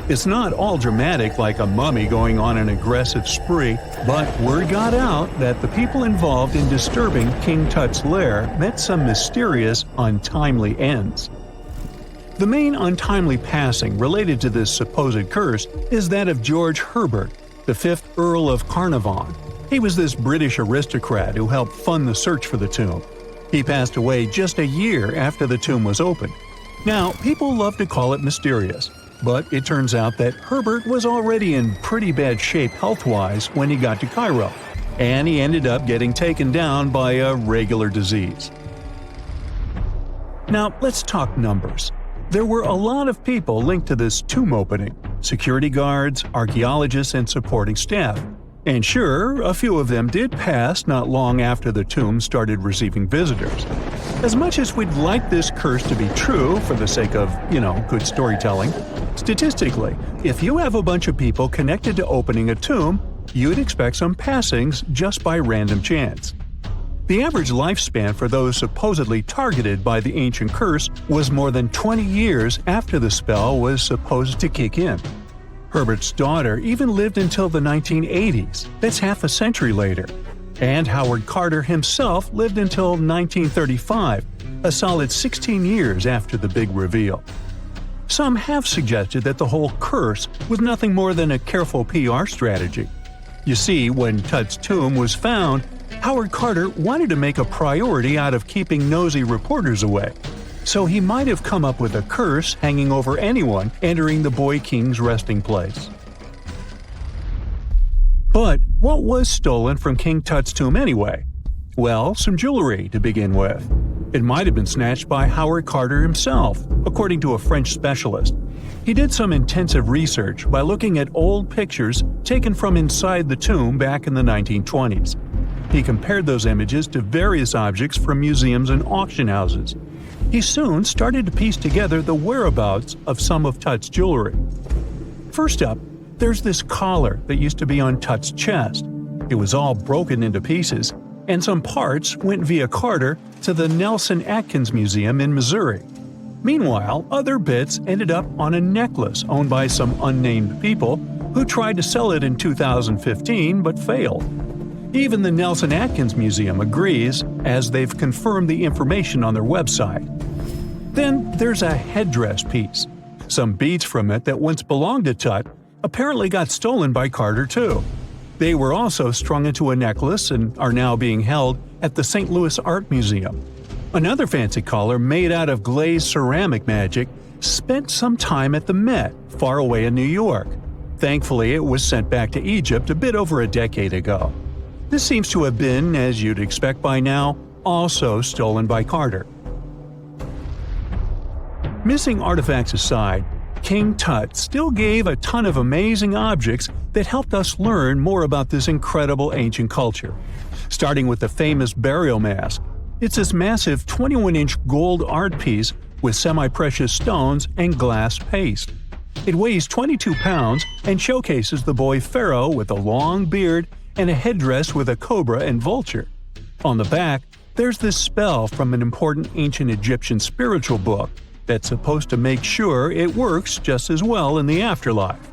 It's not all dramatic like a mummy going on an aggressive spree, but word got out that the people involved in disturbing King Tut's lair met some mysterious, untimely ends. The main untimely passing related to this supposed curse is that of George Herbert, the 5th Earl of Carnarvon. He was this British aristocrat who helped fund the search for the tomb. He passed away just a year after the tomb was opened. Now, people love to call it mysterious, but it turns out that Herbert was already in pretty bad shape health-wise when he got to Cairo, and he ended up getting taken down by a regular disease. Now, let's talk numbers. There were a lot of people linked to this tomb opening – security guards, archaeologists, and supporting staff. And sure, a few of them did pass not long after the tomb started receiving visitors. As much as we'd like this curse to be true for the sake of, good storytelling, statistically, if you have a bunch of people connected to opening a tomb, you'd expect some passings just by random chance. The average lifespan for those supposedly targeted by the ancient curse was more than 20 years after the spell was supposed to kick in. Herbert's daughter even lived until the 1980s, that's half a century later. And Howard Carter himself lived until 1935, a solid 16 years after the big reveal. Some have suggested that the whole curse was nothing more than a careful PR strategy. You see, when Tut's tomb was found, Howard Carter wanted to make a priority out of keeping nosy reporters away, so he might have come up with a curse hanging over anyone entering the boy king's resting place. But what was stolen from King Tut's tomb anyway? Well, some jewelry to begin with. It might have been snatched by Howard Carter himself, according to a French specialist. He did some intensive research by looking at old pictures taken from inside the tomb back in the 1920s. He compared those images to various objects from museums and auction houses. He soon started to piece together the whereabouts of some of Tut's jewelry. First up, there's this collar that used to be on Tut's chest. It was all broken into pieces, and some parts went via Carter to the Nelson Atkins Museum in Missouri. Meanwhile, other bits ended up on a necklace owned by some unnamed people who tried to sell it in 2015 but failed. Even the Nelson Atkins Museum agrees, as they've confirmed the information on their website. Then there's a headdress piece. Some beads from it that once belonged to Tut apparently got stolen by Carter too. They were also strung into a necklace and are now being held at the St. Louis Art Museum. Another fancy collar made out of glazed ceramic magic spent some time at the Met, far away in New York. Thankfully, it was sent back to Egypt a bit over a decade ago. This seems to have been, as you'd expect by now, also stolen by Carter. Missing artifacts aside, King Tut still gave a ton of amazing objects that helped us learn more about this incredible ancient culture. Starting with the famous burial mask. It's this massive 21-inch gold art piece with semi-precious stones and glass paste. It weighs 22 pounds and showcases the boy pharaoh with a long beard and a headdress with a cobra and vulture. On the back, there's this spell from an important ancient Egyptian spiritual book. that's supposed to make sure it works just as well in the afterlife.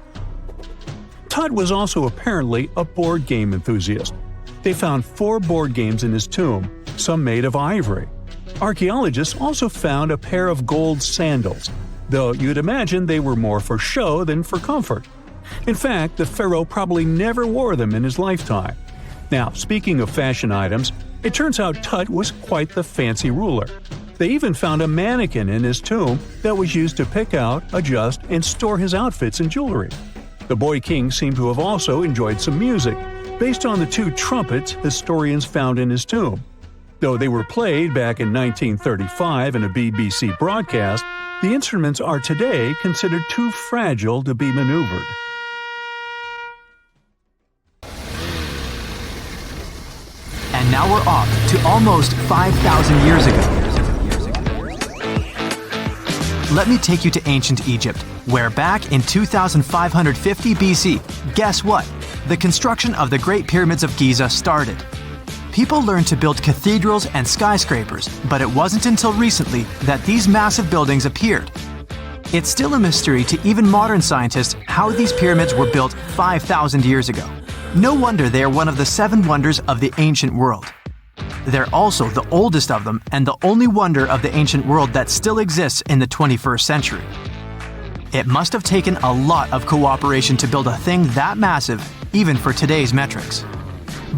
Tut was also apparently a board game enthusiast. They found 4 board games in his tomb, some made of ivory. Archaeologists also found a pair of gold sandals, though you'd imagine they were more for show than for comfort. In fact, the pharaoh probably never wore them in his lifetime. Now, speaking of fashion items, it turns out Tut was quite the fancy ruler. They even found a mannequin in his tomb that was used to pick out, adjust, and store his outfits and jewelry. The boy king seemed to have also enjoyed some music, based on the 2 trumpets historians found in his tomb. Though they were played back in 1935 in a BBC broadcast, the instruments are today considered too fragile to be maneuvered. And now we're off to almost 5,000 years ago. Let me take you to ancient Egypt, where back in 2550 BC, guess what? The construction of the Great Pyramids of Giza started. People learned to build cathedrals and skyscrapers, but it wasn't until recently that these massive buildings appeared. It's still a mystery to even modern scientists how these pyramids were built 5,000 years ago. No wonder they are one of the 7 wonders of the ancient world. They're also the oldest of them and the only wonder of the ancient world that still exists in the 21st century. It must have taken a lot of cooperation to build a thing that massive, even for today's metrics.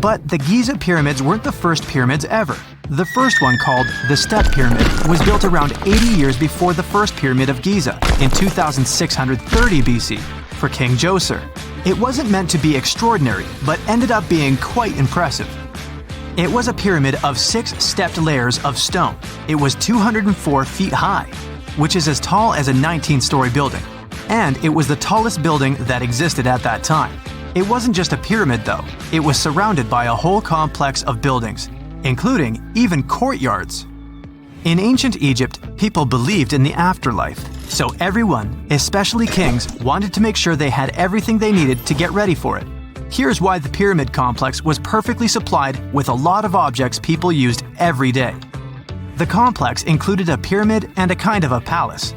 But the Giza pyramids weren't the first pyramids ever. The first one, called the Step Pyramid, was built around 80 years before the first pyramid of Giza in 2630 BC for King Djoser. It wasn't meant to be extraordinary, but ended up being quite impressive. It was a pyramid of 6 stepped layers of stone. It was 204 feet high, which is as tall as a 19-story building. And it was the tallest building that existed at that time. It wasn't just a pyramid though, it was surrounded by a whole complex of buildings, including even courtyards. In ancient Egypt, people believed in the afterlife, so everyone, especially kings, wanted to make sure they had everything they needed to get ready for it. Here's why the pyramid complex was perfectly supplied with a lot of objects people used every day. The complex included a pyramid and a kind of a palace.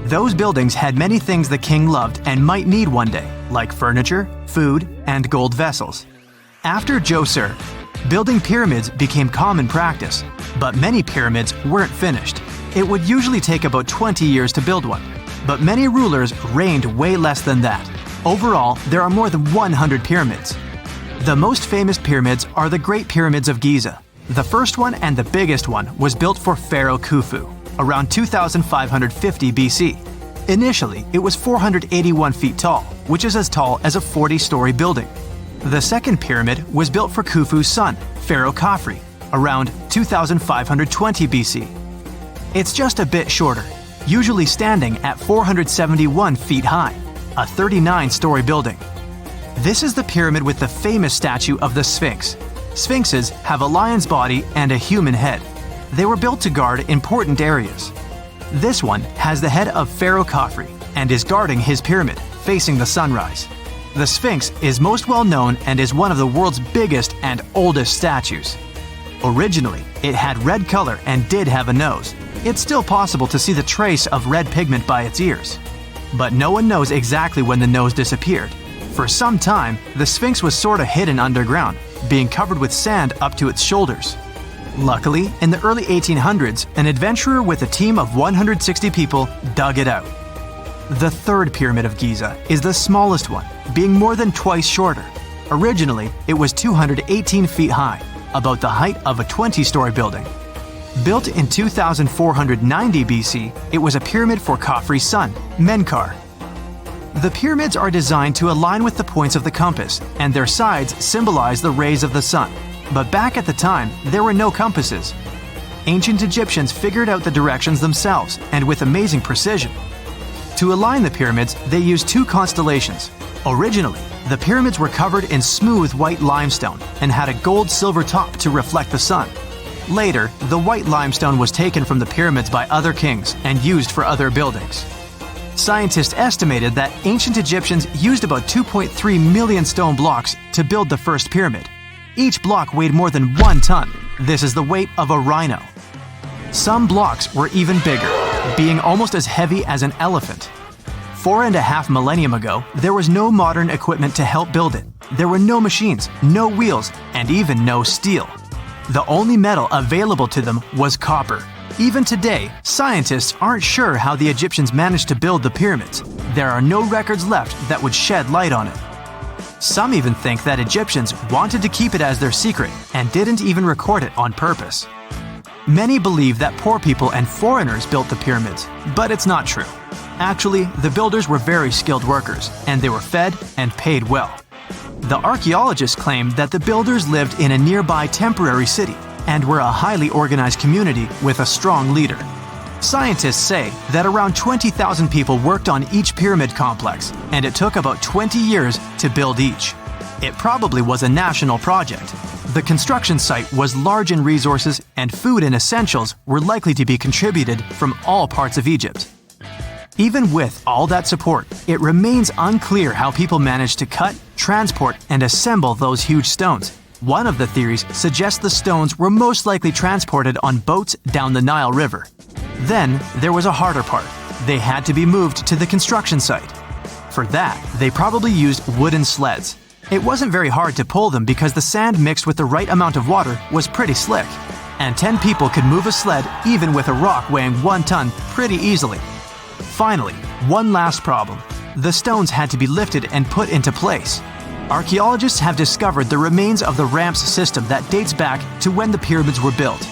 Those buildings had many things the king loved and might need one day, like furniture, food, and gold vessels. After Djoser, building pyramids became common practice, but many pyramids weren't finished. It would usually take about 20 years to build one, but many rulers reigned way less than that. Overall, there are more than 100 pyramids. The most famous pyramids are the Great Pyramids of Giza. The first one and the biggest one was built for Pharaoh Khufu, around 2550 BC. Initially, it was 481 feet tall, which is as tall as a 40-story building. The second pyramid was built for Khufu's son, Pharaoh Khafre, around 2520 BC. It's just a bit shorter, usually standing at 471 feet high, a 39-story building. This is the pyramid with the famous statue of the Sphinx. Sphinxes have a lion's body and a human head. They were built to guard important areas. This one has the head of Pharaoh Khafre and is guarding his pyramid, facing the sunrise. The Sphinx is most well known and is one of the world's biggest and oldest statues. Originally, it had red color and did have a nose. It's still possible to see the trace of red pigment by its ears. But no one knows exactly when the nose disappeared. For some time, the Sphinx was sort of hidden underground, being covered with sand up to its shoulders. Luckily, in the early 1800s, an adventurer with a team of 160 people dug it out. The third pyramid of Giza is the smallest one, being more than twice shorter. Originally, it was 218 feet high, about the height of a 20-story building. Built in 2490 BC, it was a pyramid for Khafre's son, Menkaure. The pyramids are designed to align with the points of the compass, and their sides symbolize the rays of the sun. But back at the time, there were no compasses. Ancient Egyptians figured out the directions themselves, and with amazing precision. To align the pyramids, they used 2 constellations. Originally, the pyramids were covered in smooth white limestone and had a gold-silver top to reflect the sun. Later, the white limestone was taken from the pyramids by other kings and used for other buildings. Scientists estimated that ancient Egyptians used about 2.3 million stone blocks to build the first pyramid. Each block weighed more than 1 ton. This is the weight of a rhino. Some blocks were even bigger. being almost as heavy as an elephant. 4.5 millennia ago, there was no modern equipment to help build it. There were no machines, no wheels, and even no steel. The only metal available to them was copper. Even today, scientists aren't sure how the Egyptians managed to build the pyramids. There are no records left that would shed light on it. Some even think that Egyptians wanted to keep it as their secret and didn't even record it on purpose. Many believe that poor people and foreigners built the pyramids, but it's not true. Actually, the builders were very skilled workers, and they were fed and paid well. The archaeologists claim that the builders lived in a nearby temporary city and were a highly organized community with a strong leader. Scientists say that around 20,000 people worked on each pyramid complex, and it took about 20 years to build each. It probably was a national project. The construction site was large in resources, and food and essentials were likely to be contributed from all parts of Egypt. Even with all that support, it remains unclear how people managed to cut, transport, and assemble those huge stones. One of the theories suggests the stones were most likely transported on boats down the Nile River. Then, there was a harder part. They had to be moved to the construction site. For that, they probably used wooden sleds. It wasn't very hard to pull them because the sand mixed with the right amount of water was pretty slick. And 10 people could move a sled even with a rock weighing 1 ton pretty easily. Finally, one last problem. The stones had to be lifted and put into place. Archaeologists have discovered the remains of the ramps system that dates back to when the pyramids were built.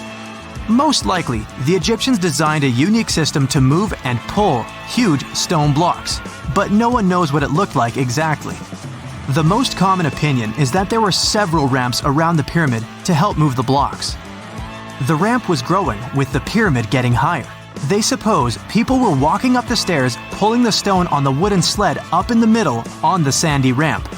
Most likely, the Egyptians designed a unique system to move and pull huge stone blocks, but no one knows what it looked like exactly. The most common opinion is that there were several ramps around the pyramid to help move the blocks. The ramp was growing with the pyramid getting higher. They suppose people were walking up the stairs, pulling the stone on the wooden sled up in the middle on the sandy ramp.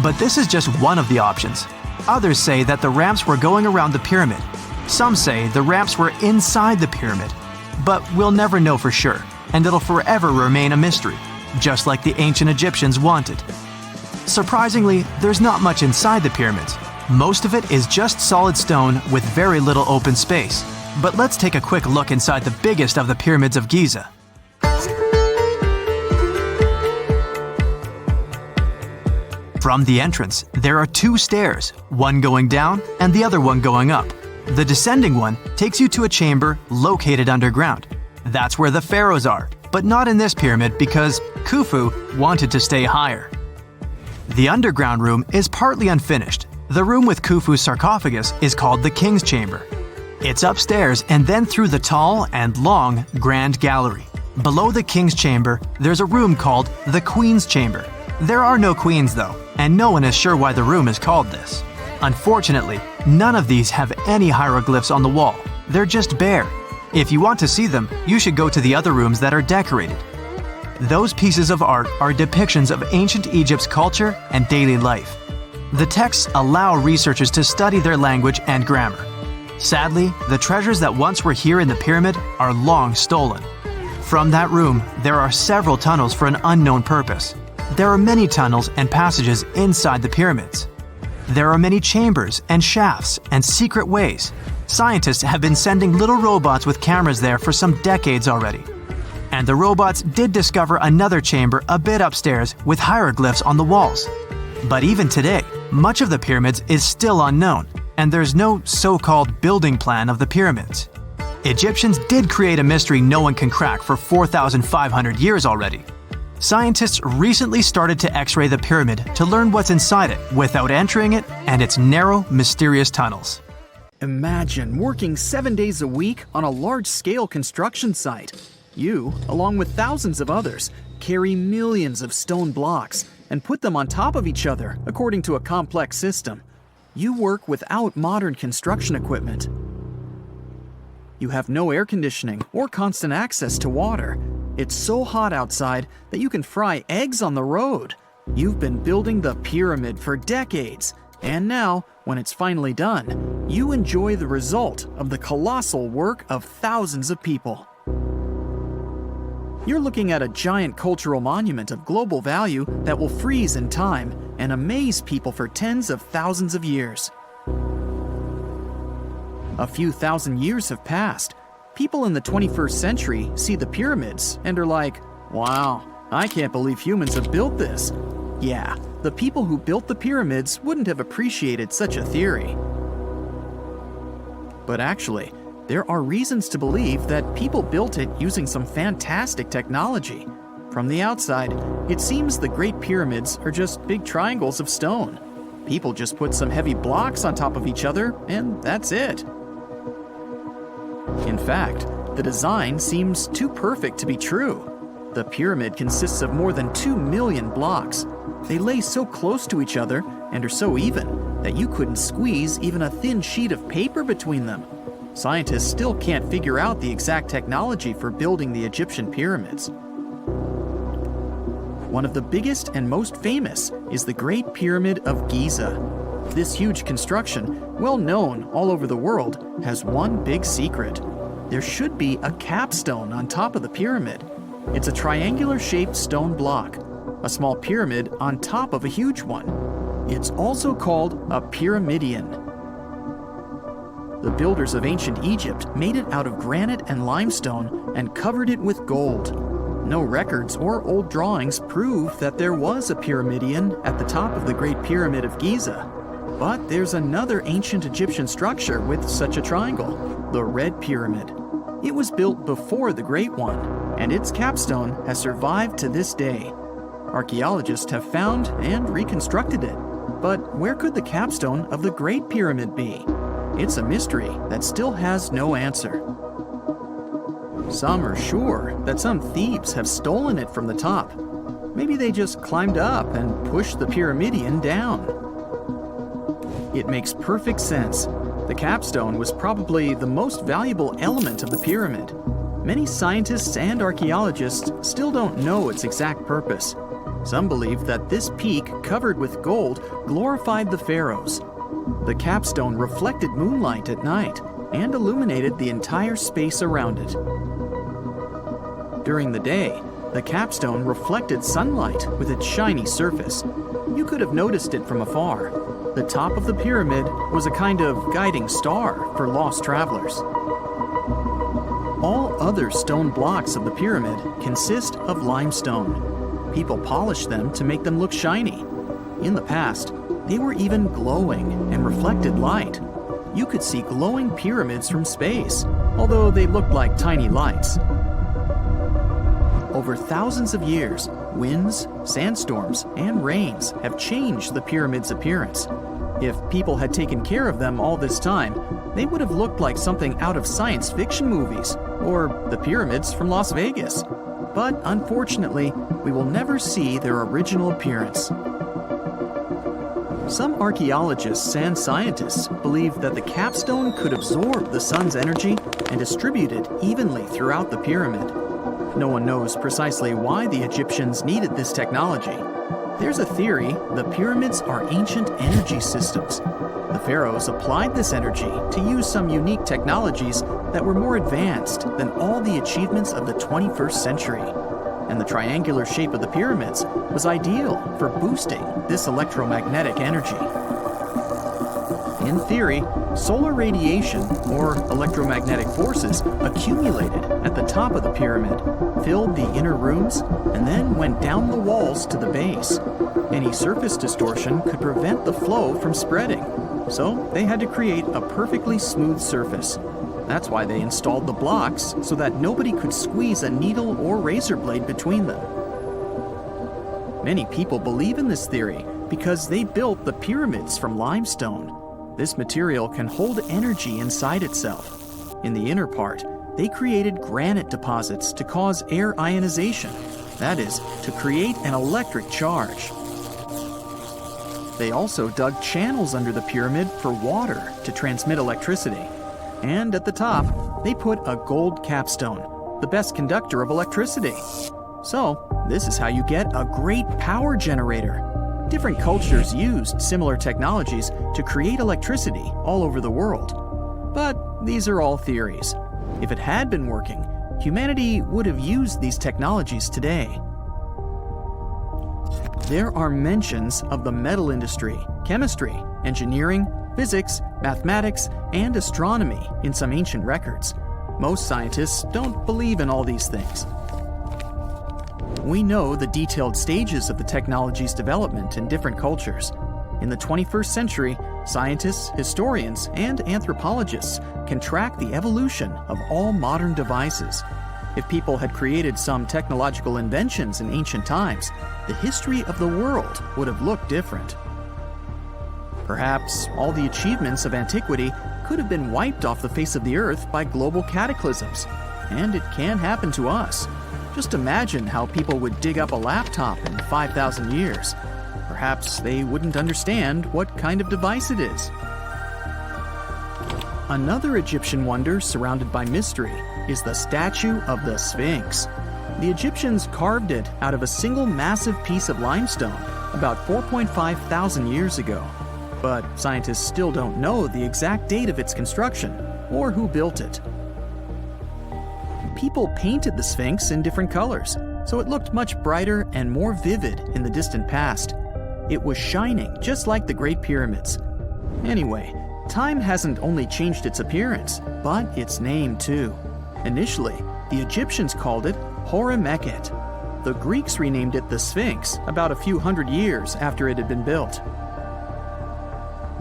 But this is just one of the options. Others say that the ramps were going around the pyramid. Some say the ramps were inside the pyramid. But we'll never know for sure, and it'll forever remain a mystery, just like the ancient Egyptians wanted. Surprisingly, there's not much inside the pyramids. Most of it is just solid stone with very little open space. But let's take a quick look inside the biggest of the pyramids of Giza. From the entrance, there are 2 stairs, one going down and the other one going up. The descending one takes you to a chamber located underground. That's where the pharaohs are, but not in this pyramid because Khufu wanted to stay higher. The underground room is partly unfinished. The room with Khufu's sarcophagus is called the King's Chamber. It's upstairs and then through the tall and long Grand Gallery. Below the King's Chamber, there's a room called the Queen's Chamber. There are no queens though, and no one is sure why the room is called this. Unfortunately, none of these have any hieroglyphs on the wall. They're just bare. If you want to see them, you should go to the other rooms that are decorated. Those pieces of art are depictions of ancient Egypt's culture and daily life. The texts allow researchers to study their language and grammar. Sadly, the treasures that once were here in the pyramid are long stolen. From that room, there are several tunnels for an unknown purpose. There are many tunnels and passages inside the pyramids. There are many chambers and shafts and secret ways. Scientists have been sending little robots with cameras there for some decades already. And the robots did discover another chamber a bit upstairs with hieroglyphs on the walls. But even today, much of the pyramids is still unknown, and there's no so-called building plan of the pyramids. Egyptians did create a mystery no one can crack for 4,500 years already. Scientists recently started to X-ray the pyramid to learn what's inside it without entering it and its narrow, mysterious tunnels. Imagine working 7 days a week on a large-scale construction site. You, along with thousands of others, carry millions of stone blocks and put them on top of each other according to a complex system. You work without modern construction equipment. You have no air conditioning or constant access to water. It's so hot outside that you can fry eggs on the road. You've been building the pyramid for decades, and now, when it's finally done, you enjoy the result of the colossal work of thousands of people. You're looking at a giant cultural monument of global value that will freeze in time and amaze people for tens of thousands of years. A few thousand years have passed. People in the 21st century see the pyramids and are like, wow, I can't believe humans have built this. Yeah, the people who built the pyramids wouldn't have appreciated such a theory. But actually, there are reasons to believe that people built it using some fantastic technology. From the outside, it seems the Great Pyramids are just big triangles of stone. People just put some heavy blocks on top of each other, and that's it. In fact, the design seems too perfect to be true. The pyramid consists of more than 2 million blocks. They lay so close to each other and are so even that you couldn't squeeze even a thin sheet of paper between them. Scientists still can't figure out the exact technology for building the Egyptian pyramids. One of the biggest and most famous is the Great Pyramid of Giza. This huge construction, well known all over the world, has one big secret. There should be a capstone on top of the pyramid. It's a triangular-shaped stone block, a small pyramid on top of a huge one. It's also called a pyramidion. The builders of ancient Egypt made it out of granite and limestone and covered it with gold. No records or old drawings prove that there was a pyramidion at the top of the Great Pyramid of Giza. But there's another ancient Egyptian structure with such a triangle, the Red Pyramid. It was built before the Great One, and its capstone has survived to this day. Archaeologists have found and reconstructed it. But where could the capstone of the Great Pyramid be? It's a mystery that still has no answer. Some are sure that some thieves have stolen it from the top. Maybe they just climbed up and pushed the pyramidion down. It makes perfect sense. The capstone was probably the most valuable element of the pyramid. Many scientists and archaeologists still don't know its exact purpose. Some believe that this peak covered with gold glorified the pharaohs. The capstone reflected moonlight at night and illuminated the entire space around it. During the day, the capstone reflected sunlight with its shiny surface. You could have noticed it from afar. The top of the pyramid was a kind of guiding star for lost travelers. All other stone blocks of the pyramid consist of limestone. People polished them to make them look shiny. In the past, they were even glowing and reflected light. You could see glowing pyramids from space, although they looked like tiny lights. Over thousands of years, winds, sandstorms, and rains have changed the pyramid's appearance. If people had taken care of them all this time, they would have looked like something out of science fiction movies, or the pyramids from Las Vegas. But unfortunately, we will never see their original appearance. Some archaeologists and scientists believe that the capstone could absorb the sun's energy and distribute it evenly throughout the pyramid. No one knows precisely why the Egyptians needed this technology. There's a theory the pyramids are ancient energy systems. The pharaohs applied this energy to use some unique technologies that were more advanced than all the achievements of the 21st century. And the triangular shape of the pyramids was ideal for boosting this electromagnetic energy. In theory, solar radiation, or electromagnetic forces, accumulated at the top of the pyramid, filled the inner rooms, and then went down the walls to the base. Any surface distortion could prevent the flow from spreading, so they had to create a perfectly smooth surface. That's why they installed the blocks so that nobody could squeeze a needle or razor blade between them. Many people believe in this theory because they built the pyramids from limestone. This material can hold energy inside itself. In the inner part, they created granite deposits to cause air ionization, that is, to create an electric charge. They also dug channels under the pyramid for water to transmit electricity. And at the top, they put a gold capstone, the best conductor of electricity. So, this is how you get a great power generator. Different cultures used similar technologies to create electricity all over the world. But these are all theories. If it had been working, humanity would have used these technologies today. There are mentions of the metal industry, chemistry, engineering, physics, mathematics, and astronomy in some ancient records. most scientists don't believe in all these things. We know the detailed stages of the technology's development in different cultures. In the 21st century, scientists, historians, and anthropologists can track the evolution of all modern devices. If people had created some technological inventions in ancient times, the history of the world would have looked different. Perhaps all the achievements of antiquity could have been wiped off the face of the earth by global cataclysms. And it can happen to us. Just imagine how people would dig up a laptop in 5,000 years. Perhaps they wouldn't understand what kind of device it is. Another Egyptian wonder surrounded by mystery is the statue of the Sphinx. The Egyptians carved it out of a single massive piece of limestone about 4.5 thousand years ago. But scientists still don't know the exact date of its construction or who built it. People painted the Sphinx in different colors, so it looked much brighter and more vivid in the distant past. It was shining just like the Great Pyramids. Anyway, time hasn't only changed its appearance, but its name too. Initially, the Egyptians called it Hora-Mekhet. The Greeks renamed it the Sphinx about a few hundred years after it had been built.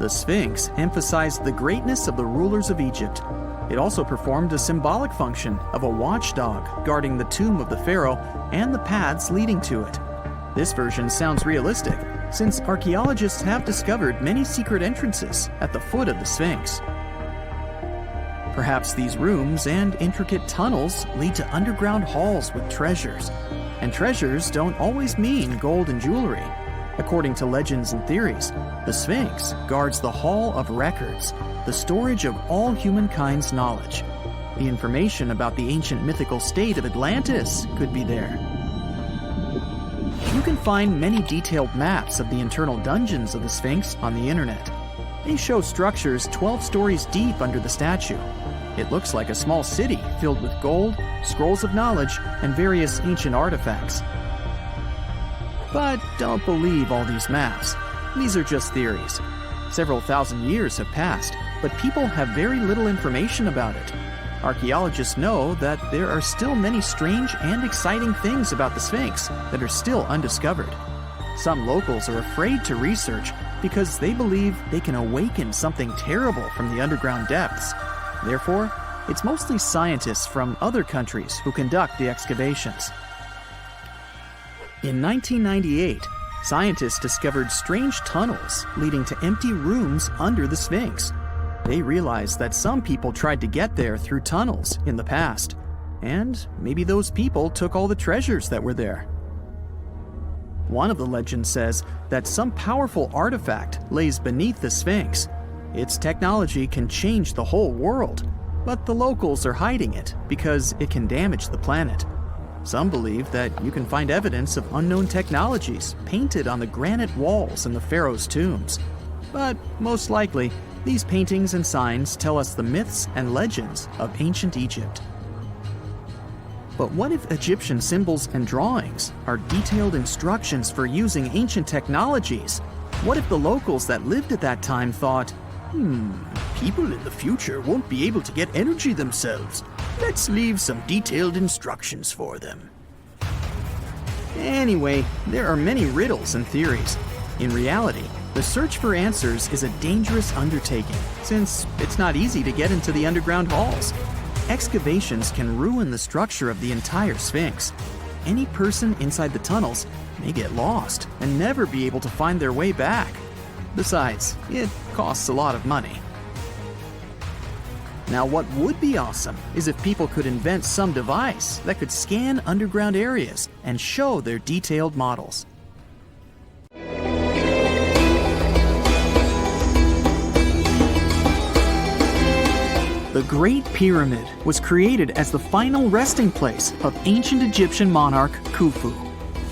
The Sphinx emphasized the greatness of the rulers of Egypt. It also performed a symbolic function of a watchdog guarding the tomb of the pharaoh and the paths leading to it. This version sounds realistic, since archaeologists have discovered many secret entrances at the foot of the Sphinx. Perhaps these rooms and intricate tunnels lead to underground halls with treasures. And treasures don't always mean gold and jewelry. According to legends and theories, the Sphinx guards the Hall of Records, the storage of all humankind's knowledge. The information about the ancient mythical state of Atlantis could be there. You can find many detailed maps of the internal dungeons of the Sphinx on the internet. They show structures 12 stories deep under the statue. It looks like a small city filled with gold, scrolls of knowledge, and various ancient artifacts. But don't believe all these maps. These are just theories. Several thousand years have passed, but people have very little information about it. Archaeologists know that there are still many strange and exciting things about the Sphinx that are still undiscovered. Some locals are afraid to research because they believe they can awaken something terrible from the underground depths. Therefore, it's mostly scientists from other countries who conduct the excavations. In 1998, scientists discovered strange tunnels leading to empty rooms under the Sphinx. They realized that some people tried to get there through tunnels in the past, and maybe those people took all the treasures that were there. One of the legends says that some powerful artifact lays beneath the Sphinx. Its technology can change the whole world, but the locals are hiding it because it can damage the planet. Some believe that you can find evidence of unknown technologies painted on the granite walls in the pharaoh's tombs. But most likely, these paintings and signs tell us the myths and legends of ancient Egypt. But what if Egyptian symbols and drawings are detailed instructions for using ancient technologies? What if the locals that lived at that time thought, people in the future won't be able to get energy themselves. Let's leave some detailed instructions for them. Anyway, there are many riddles and theories. In reality, the search for answers is a dangerous undertaking, since it's not easy to get into the underground halls. Excavations can ruin the structure of the entire Sphinx. Any person inside the tunnels may get lost and never be able to find their way back. Besides, it costs a lot of money. Now, what would be awesome is if people could invent some device that could scan underground areas and show their detailed models. The Great Pyramid was created as the final resting place of ancient Egyptian monarch Khufu.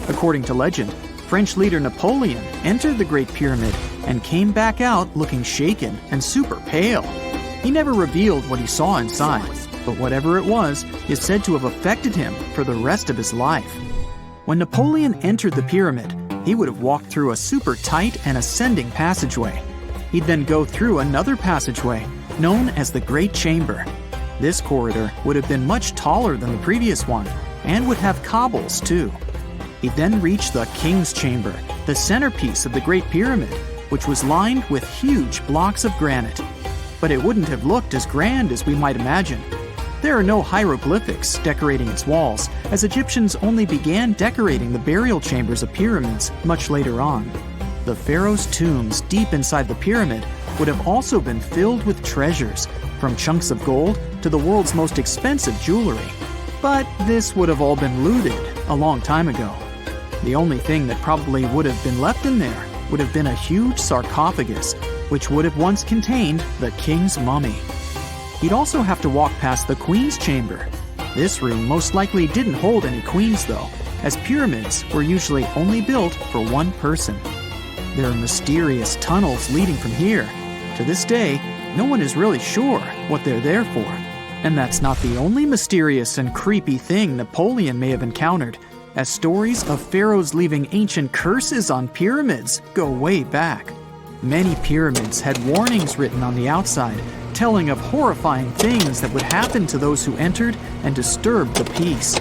According to legend, French leader Napoleon entered the Great Pyramid and came back out looking shaken and super pale. He never revealed what he saw inside, but whatever it was is said to have affected him for the rest of his life. When Napoleon entered the pyramid, he would have walked through a super tight and ascending passageway. He'd then go through another passageway, known as the Great Chamber. This corridor would have been much taller than the previous one and would have cobbles too. He then reached the King's Chamber, the centerpiece of the Great Pyramid, which was lined with huge blocks of granite. But it wouldn't have looked as grand as we might imagine. There are no hieroglyphics decorating its walls, as Egyptians only began decorating the burial chambers of pyramids much later on. The pharaoh's tombs deep inside the pyramid would have also been filled with treasures, from chunks of gold to the world's most expensive jewelry. But this would have all been looted a long time ago. The only thing that probably would have been left in there would have been a huge sarcophagus, which would have once contained the king's mummy. He'd also have to walk past the queen's chamber. This room most likely didn't hold any queens though, as pyramids were usually only built for one person. There are mysterious tunnels leading from here. To this day, no one is really sure what they're there for. And that's not the only mysterious and creepy thing Napoleon may have encountered, as stories of pharaohs leaving ancient curses on pyramids go way back. Many pyramids had warnings written on the outside, telling of horrifying things that would happen to those who entered and disturbed the peace.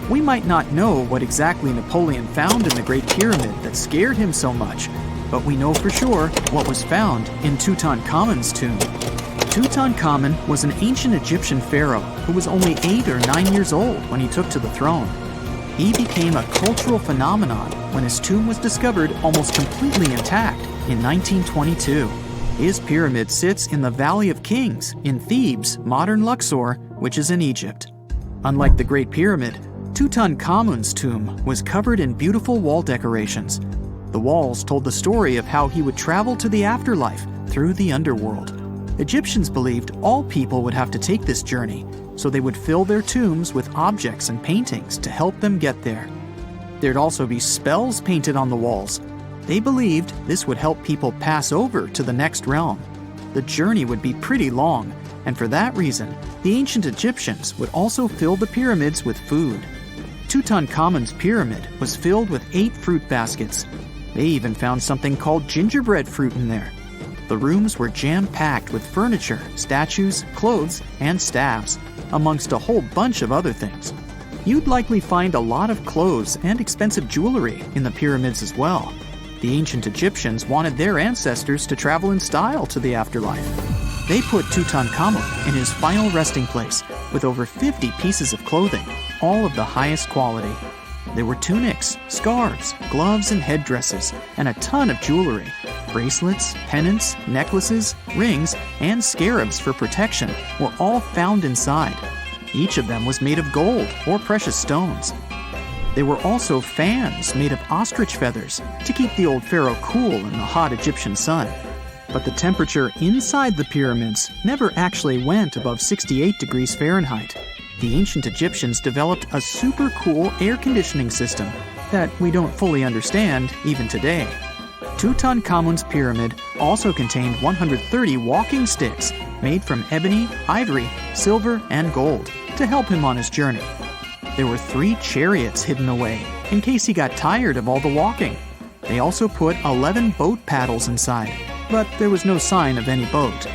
We might not know what exactly Napoleon found in the Great Pyramid that scared him so much, but we know for sure what was found in Tutankhamun's tomb. Tutankhamun was an ancient Egyptian pharaoh who was only 8 or 9 years old when he took to the throne. He became a cultural phenomenon when his tomb was discovered almost completely intact in 1922. His pyramid sits in the Valley of Kings in Thebes, modern Luxor, which is in Egypt. Unlike the Great Pyramid, Tutankhamun's tomb was covered in beautiful wall decorations. The walls told the story of how he would travel to the afterlife through the underworld. Egyptians believed all people would have to take this journey, so they would fill their tombs with objects and paintings to help them get there. There'd also be spells painted on the walls. They believed this would help people pass over to the next realm. The journey would be pretty long, and for that reason, the ancient Egyptians would also fill the pyramids with food. Tutankhamun's pyramid was filled with 8 fruit baskets. They even found something called gingerbread fruit in there. The rooms were jam-packed with furniture, statues, clothes, and staffs, amongst a whole bunch of other things. You'd likely find a lot of clothes and expensive jewelry in the pyramids as well. The ancient Egyptians wanted their ancestors to travel in style to the afterlife. They put Tutankhamun in his final resting place with over 50 pieces of clothing, all of the highest quality. There were tunics, scarves, gloves, and headdresses, and a ton of jewelry. Bracelets, pendants, necklaces, rings, and scarabs for protection were all found inside. Each of them was made of gold or precious stones. There were also fans made of ostrich feathers to keep the old pharaoh cool in the hot Egyptian sun. But the temperature inside the pyramids never actually went above 68 degrees Fahrenheit. The ancient Egyptians developed a super cool air conditioning system that we don't fully understand even today. Tutankhamun's pyramid also contained 130 walking sticks made from ebony, ivory, silver, and gold to help him on his journey. There were 3 chariots hidden away in case he got tired of all the walking. They also put 11 boat paddles inside, but there was no sign of any boat.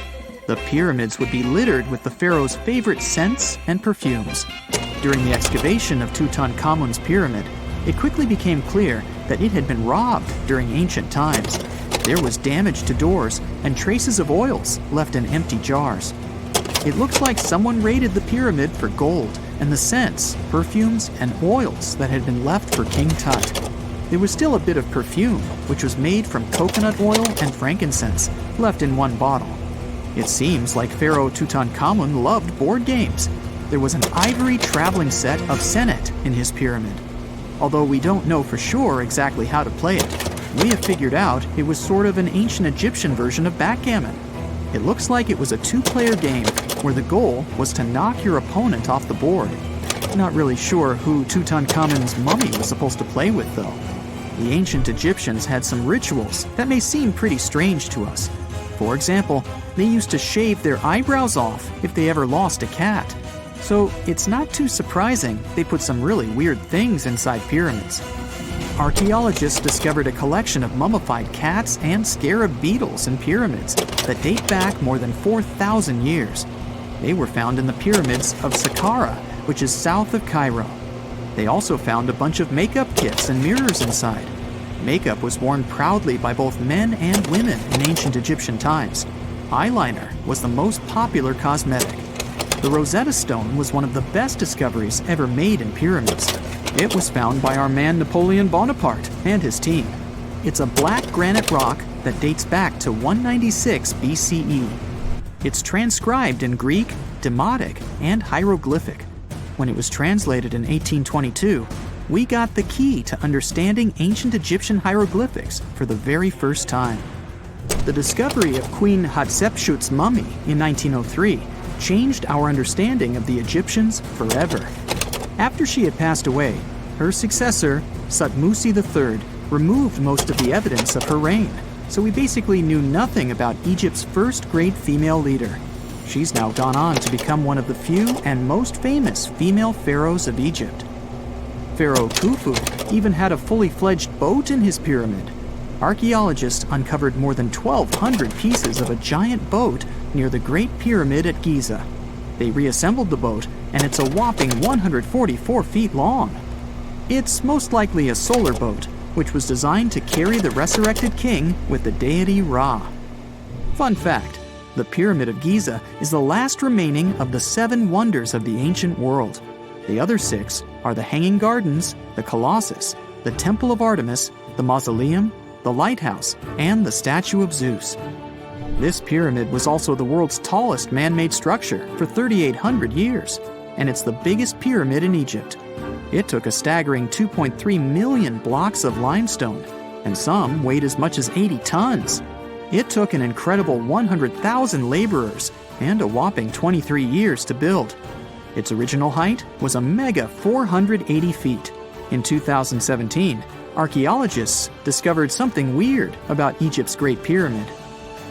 The pyramids would be littered with the pharaoh's favorite scents and perfumes. During the excavation of Tutankhamun's pyramid, it quickly became clear that it had been robbed during ancient times. There was damage to doors and traces of oils left in empty jars. It looks like someone raided the pyramid for gold and the scents, perfumes, and oils that had been left for King Tut. There was still a bit of perfume, which was made from coconut oil and frankincense, left in one bottle. It seems like Pharaoh Tutankhamun loved board games. There was an ivory traveling set of Senet in his pyramid. Although we don't know for sure exactly how to play it, we have figured out it was sort of an ancient Egyptian version of backgammon. It looks like it was a 2-player game where the goal was to knock your opponent off the board. Not really sure who Tutankhamun's mummy was supposed to play with though. The ancient Egyptians had some rituals that may seem pretty strange to us. For example, they used to shave their eyebrows off if they ever lost a cat. So it's not too surprising they put some really weird things inside pyramids. Archaeologists discovered a collection of mummified cats and scarab beetles in pyramids that date back more than 4,000 years. They were found in the pyramids of Saqqara, which is south of Cairo. They also found a bunch of makeup kits and mirrors inside. Makeup was worn proudly by both men and women in ancient Egyptian times. Eyeliner was the most popular cosmetic. The Rosetta Stone was one of the best discoveries ever made in pyramids. It was found by our man Napoleon Bonaparte and his team. It's a black granite rock that dates back to 196 BCE. It's transcribed in Greek, Demotic, and hieroglyphic. When it was translated in 1822, we got the key to understanding ancient Egyptian hieroglyphics for the very first time. The discovery of Queen Hatshepsut's mummy in 1903 changed our understanding of the Egyptians forever. After she had passed away, her successor, Thutmose III, removed most of the evidence of her reign, so we basically knew nothing about Egypt's first great female leader. She's now gone on to become one of the few and most famous female pharaohs of Egypt. Pharaoh Khufu even had a fully fledged boat in his pyramid. Archaeologists uncovered more than 1,200 pieces of a giant boat near the Great Pyramid at Giza. They reassembled the boat, and it's a whopping 144 feet long. It's most likely a solar boat, which was designed to carry the resurrected king with the deity Ra. Fun fact, the Pyramid of Giza is the last remaining of the 7 wonders of the ancient world. The other 6 are the Hanging Gardens, the Colossus, the Temple of Artemis, the Mausoleum, the Lighthouse, and the Statue of Zeus. This pyramid was also the world's tallest man-made structure for 3,800 years, and it's the biggest pyramid in Egypt. It took a staggering 2.3 million blocks of limestone, and some weighed as much as 80 tons. It took an incredible 100,000 laborers and a whopping 23 years to build. Its original height was a mega 480 feet. In 2017, archaeologists discovered something weird about Egypt's Great Pyramid.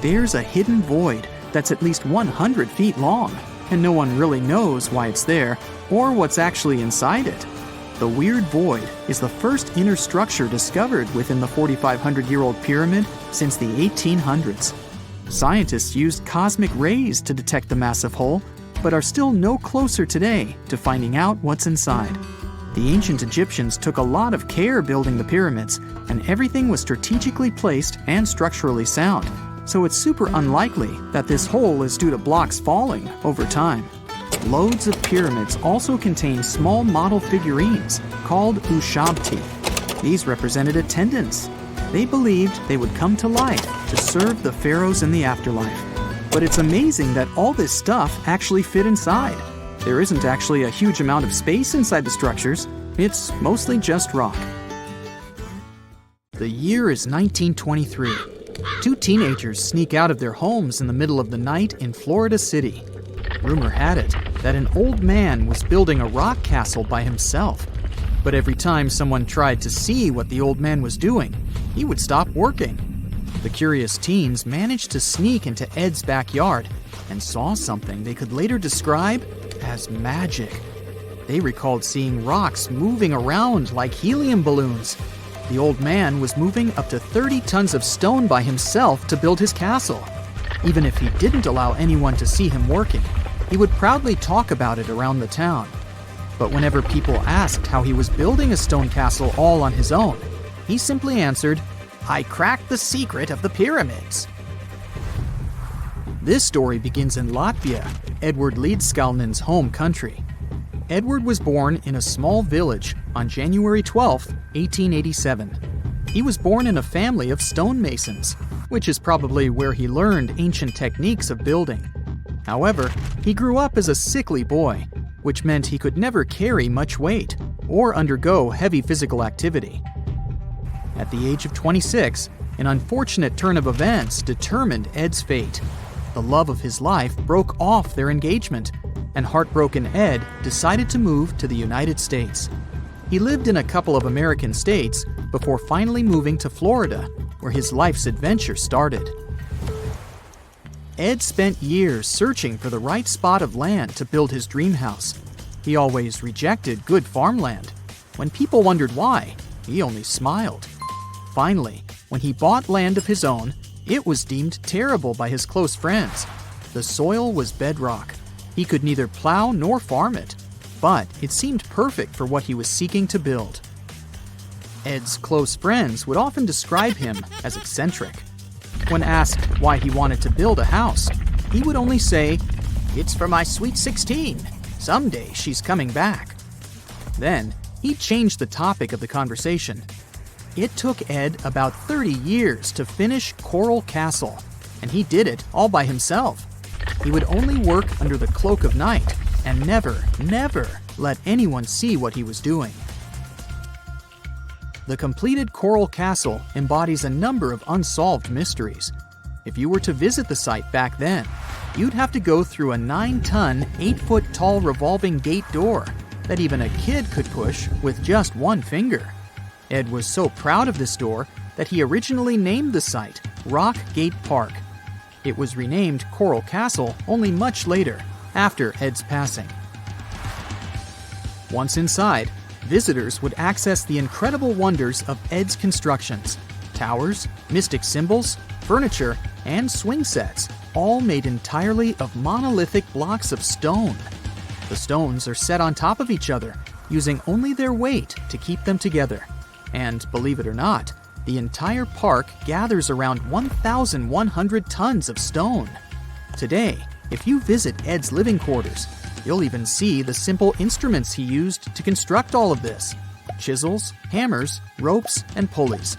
There's a hidden void that's at least 100 feet long, and no one really knows why it's there or what's actually inside it. The weird void is the first inner structure discovered within the 4,500-year-old pyramid since the 1800s. Scientists used cosmic rays to detect the massive hole, but are still no closer today to finding out what's inside. The ancient Egyptians took a lot of care building the pyramids, and everything was strategically placed and structurally sound, so it's super unlikely that this hole is due to blocks falling over time. Loads of pyramids also contain small model figurines called ushabti. These represented attendants. They believed they would come to life to serve the pharaohs in the afterlife. But it's amazing that all this stuff actually fit inside. There isn't actually a huge amount of space inside the structures. It's mostly just rock. The year is 1923. 2 teenagers sneak out of their homes in the middle of the night in Florida City. Rumor had it that an old man was building a rock castle by himself. But every time someone tried to see what the old man was doing, he would stop working. The curious teens managed to sneak into Ed's backyard and saw something they could later describe as magic. They recalled seeing rocks moving around like helium balloons. The old man was moving up to 30 tons of stone by himself to build his castle. Even if he didn't allow anyone to see him working, he would proudly talk about it around the town. But whenever people asked how he was building a stone castle all on his own, he simply answered, "I cracked the secret of the pyramids." This story begins in Latvia, Edward Leedskalnin's home country. Edward was born in a small village on January 12, 1887. He was born in a family of stonemasons, which is probably where he learned ancient techniques of building. However, he grew up as a sickly boy, which meant he could never carry much weight or undergo heavy physical activity. At the age of 26, an unfortunate turn of events determined Ed's fate. The love of his life broke off their engagement, and heartbroken Ed decided to move to the United States. He lived in a couple of American states before finally moving to Florida, where his life's adventure started. Ed spent years searching for the right spot of land to build his dream house. He always rejected good farmland. When people wondered why, he only smiled. Finally, when he bought land of his own, it was deemed terrible by his close friends. The soil was bedrock. He could neither plow nor farm it, but it seemed perfect for what he was seeking to build. Ed's close friends would often describe him as eccentric. When asked why he wanted to build a house, he would only say, "It's for my sweet 16. Someday she's coming back." Then, he'd change the topic of the conversation. It took Ed about 30 years to finish Coral Castle, and he did it all by himself. He would only work under the cloak of night and never let anyone see what he was doing. The completed Coral Castle embodies a number of unsolved mysteries. If you were to visit the site back then, you'd have to go through a 9-ton, 8-foot-tall revolving gate door that even a kid could push with just one finger. Ed was so proud of this door that he originally named the site Rock Gate Park. It was renamed Coral Castle only much later, after Ed's passing. Once inside, visitors would access the incredible wonders of Ed's constructions: towers, mystic symbols, furniture, and swing sets, all made entirely of monolithic blocks of stone. The stones are set on top of each other, using only their weight to keep them together. And believe it or not, the entire park gathers around 1,100 tons of stone. Today, if you visit Ed's living quarters, you'll even see the simple instruments he used to construct all of this: chisels, hammers, ropes, and pulleys.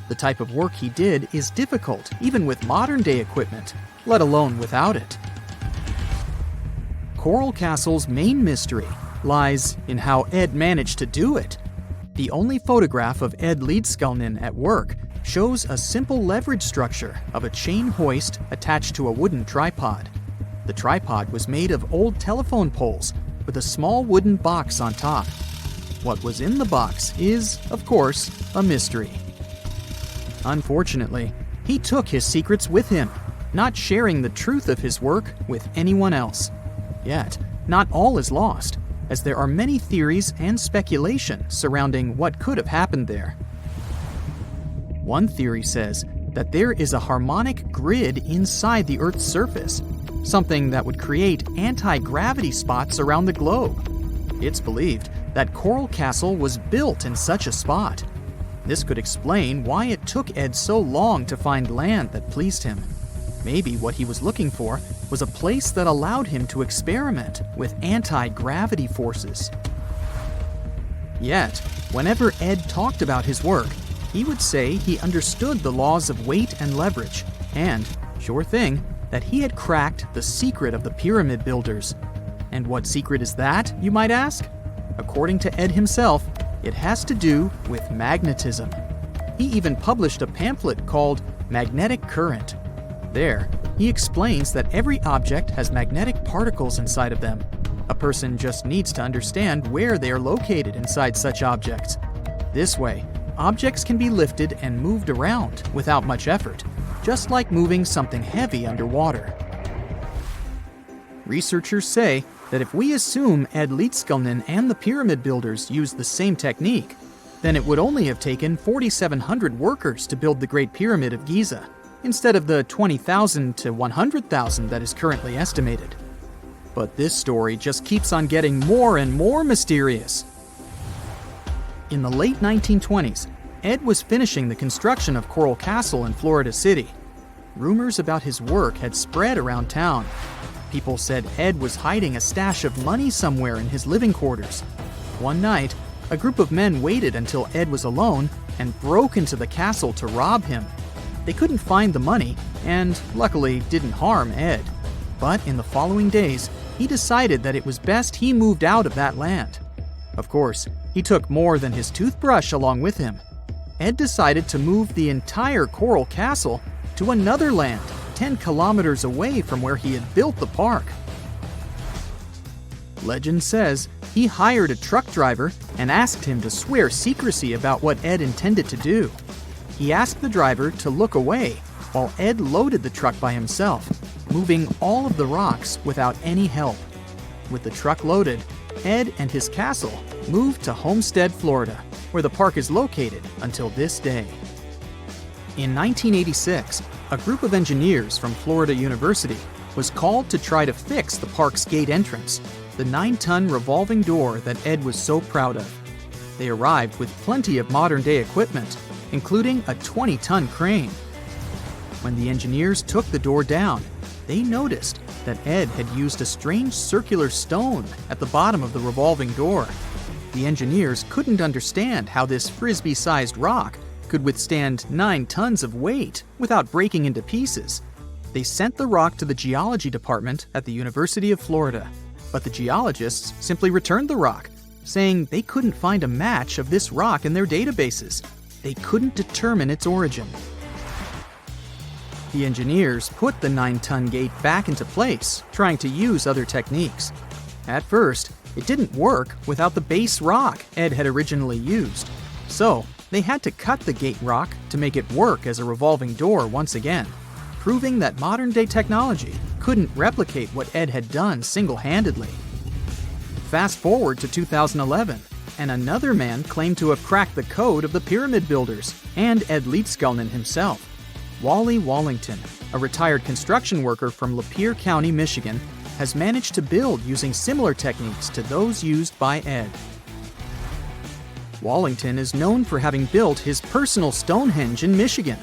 The type of work he did is difficult even with modern-day equipment, let alone without it. Coral Castle's main mystery lies in how Ed managed to do it. The only photograph of Ed Leedskalnin at work shows a simple leverage structure of a chain hoist attached to a wooden tripod. The tripod was made of old telephone poles with a small wooden box on top. What was in the box is, of course, a mystery. Unfortunately, he took his secrets with him, not sharing the truth of his work with anyone else. Yet, not all is lost, as there are many theories and speculation surrounding what could have happened there. One theory says that there is a harmonic grid inside the Earth's surface, something that would create anti-gravity spots around the globe. It's believed that Coral Castle was built in such a spot. This could explain why it took Ed so long to find land that pleased him. Maybe what he was looking for was a place that allowed him to experiment with anti-gravity forces. Yet, whenever Ed talked about his work, he would say he understood the laws of weight and leverage, and, sure thing, that he had cracked the secret of the pyramid builders. And what secret is that, you might ask? According to Ed himself, it has to do with magnetism. He even published a pamphlet called Magnetic Current. There, he explains that every object has magnetic particles inside of them. A person just needs to understand where they are located inside such objects. This way, objects can be lifted and moved around without much effort, just like moving something heavy underwater. Researchers say that if we assume Ed Leedskalnin and the pyramid builders used the same technique, then it would only have taken 4,700 workers to build the Great Pyramid of Giza, instead of the 20,000 to 100,000 that is currently estimated. But this story just keeps on getting more and more mysterious. In the late 1920s, Ed was finishing the construction of Coral Castle in Florida City. Rumors about his work had spread around town. People said Ed was hiding a stash of money somewhere in his living quarters. One night, a group of men waited until Ed was alone and broke into the castle to rob him. They couldn't find the money and, luckily, didn't harm Ed. But in the following days, he decided that it was best he moved out of that land. Of course, he took more than his toothbrush along with him. Ed decided to move the entire Coral Castle to another land, 10 kilometers away from where he had built the park. Legend says he hired a truck driver and asked him to swear secrecy about what Ed intended to do. He asked the driver to look away while Ed loaded the truck by himself, moving all of the rocks without any help. With the truck loaded, Ed and his castle moved to Homestead, Florida, where the park is located until this day. In 1986, a group of engineers from Florida University was called to try to fix the park's gate entrance, the 9-ton revolving door that Ed was so proud of. They arrived with plenty of modern-day equipment, including a 20-ton crane. When the engineers took the door down, they noticed that Ed had used a strange circular stone at the bottom of the revolving door. The engineers couldn't understand how this frisbee-sized rock could withstand 9 tons of weight without breaking into pieces. They sent the rock to the geology department at the University of Florida, but the geologists simply returned the rock, saying they couldn't find a match of this rock in their databases. They couldn't determine its origin. The engineers put the 9-ton gate back into place, trying to use other techniques. At first, it didn't work without the base rock Ed had originally used. So, they had to cut the gate rock to make it work as a revolving door once again, proving that modern-day technology couldn't replicate what Ed had done single-handedly. Fast forward to 2011, and another man claimed to have cracked the code of the pyramid builders and Ed Leedskalnin himself. Wally Wallington, a retired construction worker from Lapeer County, Michigan, has managed to build using similar techniques to those used by Ed. Wallington is known for having built his personal Stonehenge in Michigan.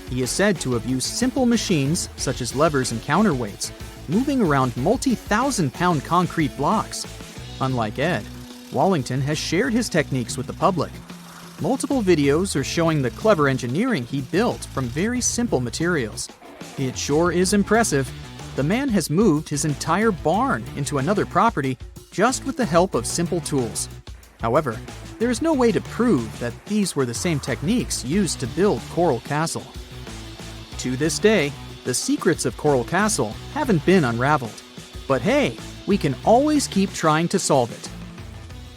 He is said to have used simple machines, such as levers and counterweights, moving around multi-thousand-pound concrete blocks. Unlike Ed, Wallington has shared his techniques with the public. Multiple videos are showing the clever engineering he built from very simple materials. It sure is impressive. The man has moved his entire barn into another property just with the help of simple tools. However, there is no way to prove that these were the same techniques used to build Coral Castle. To this day, the secrets of Coral Castle haven't been unraveled. But hey, we can always keep trying to solve it.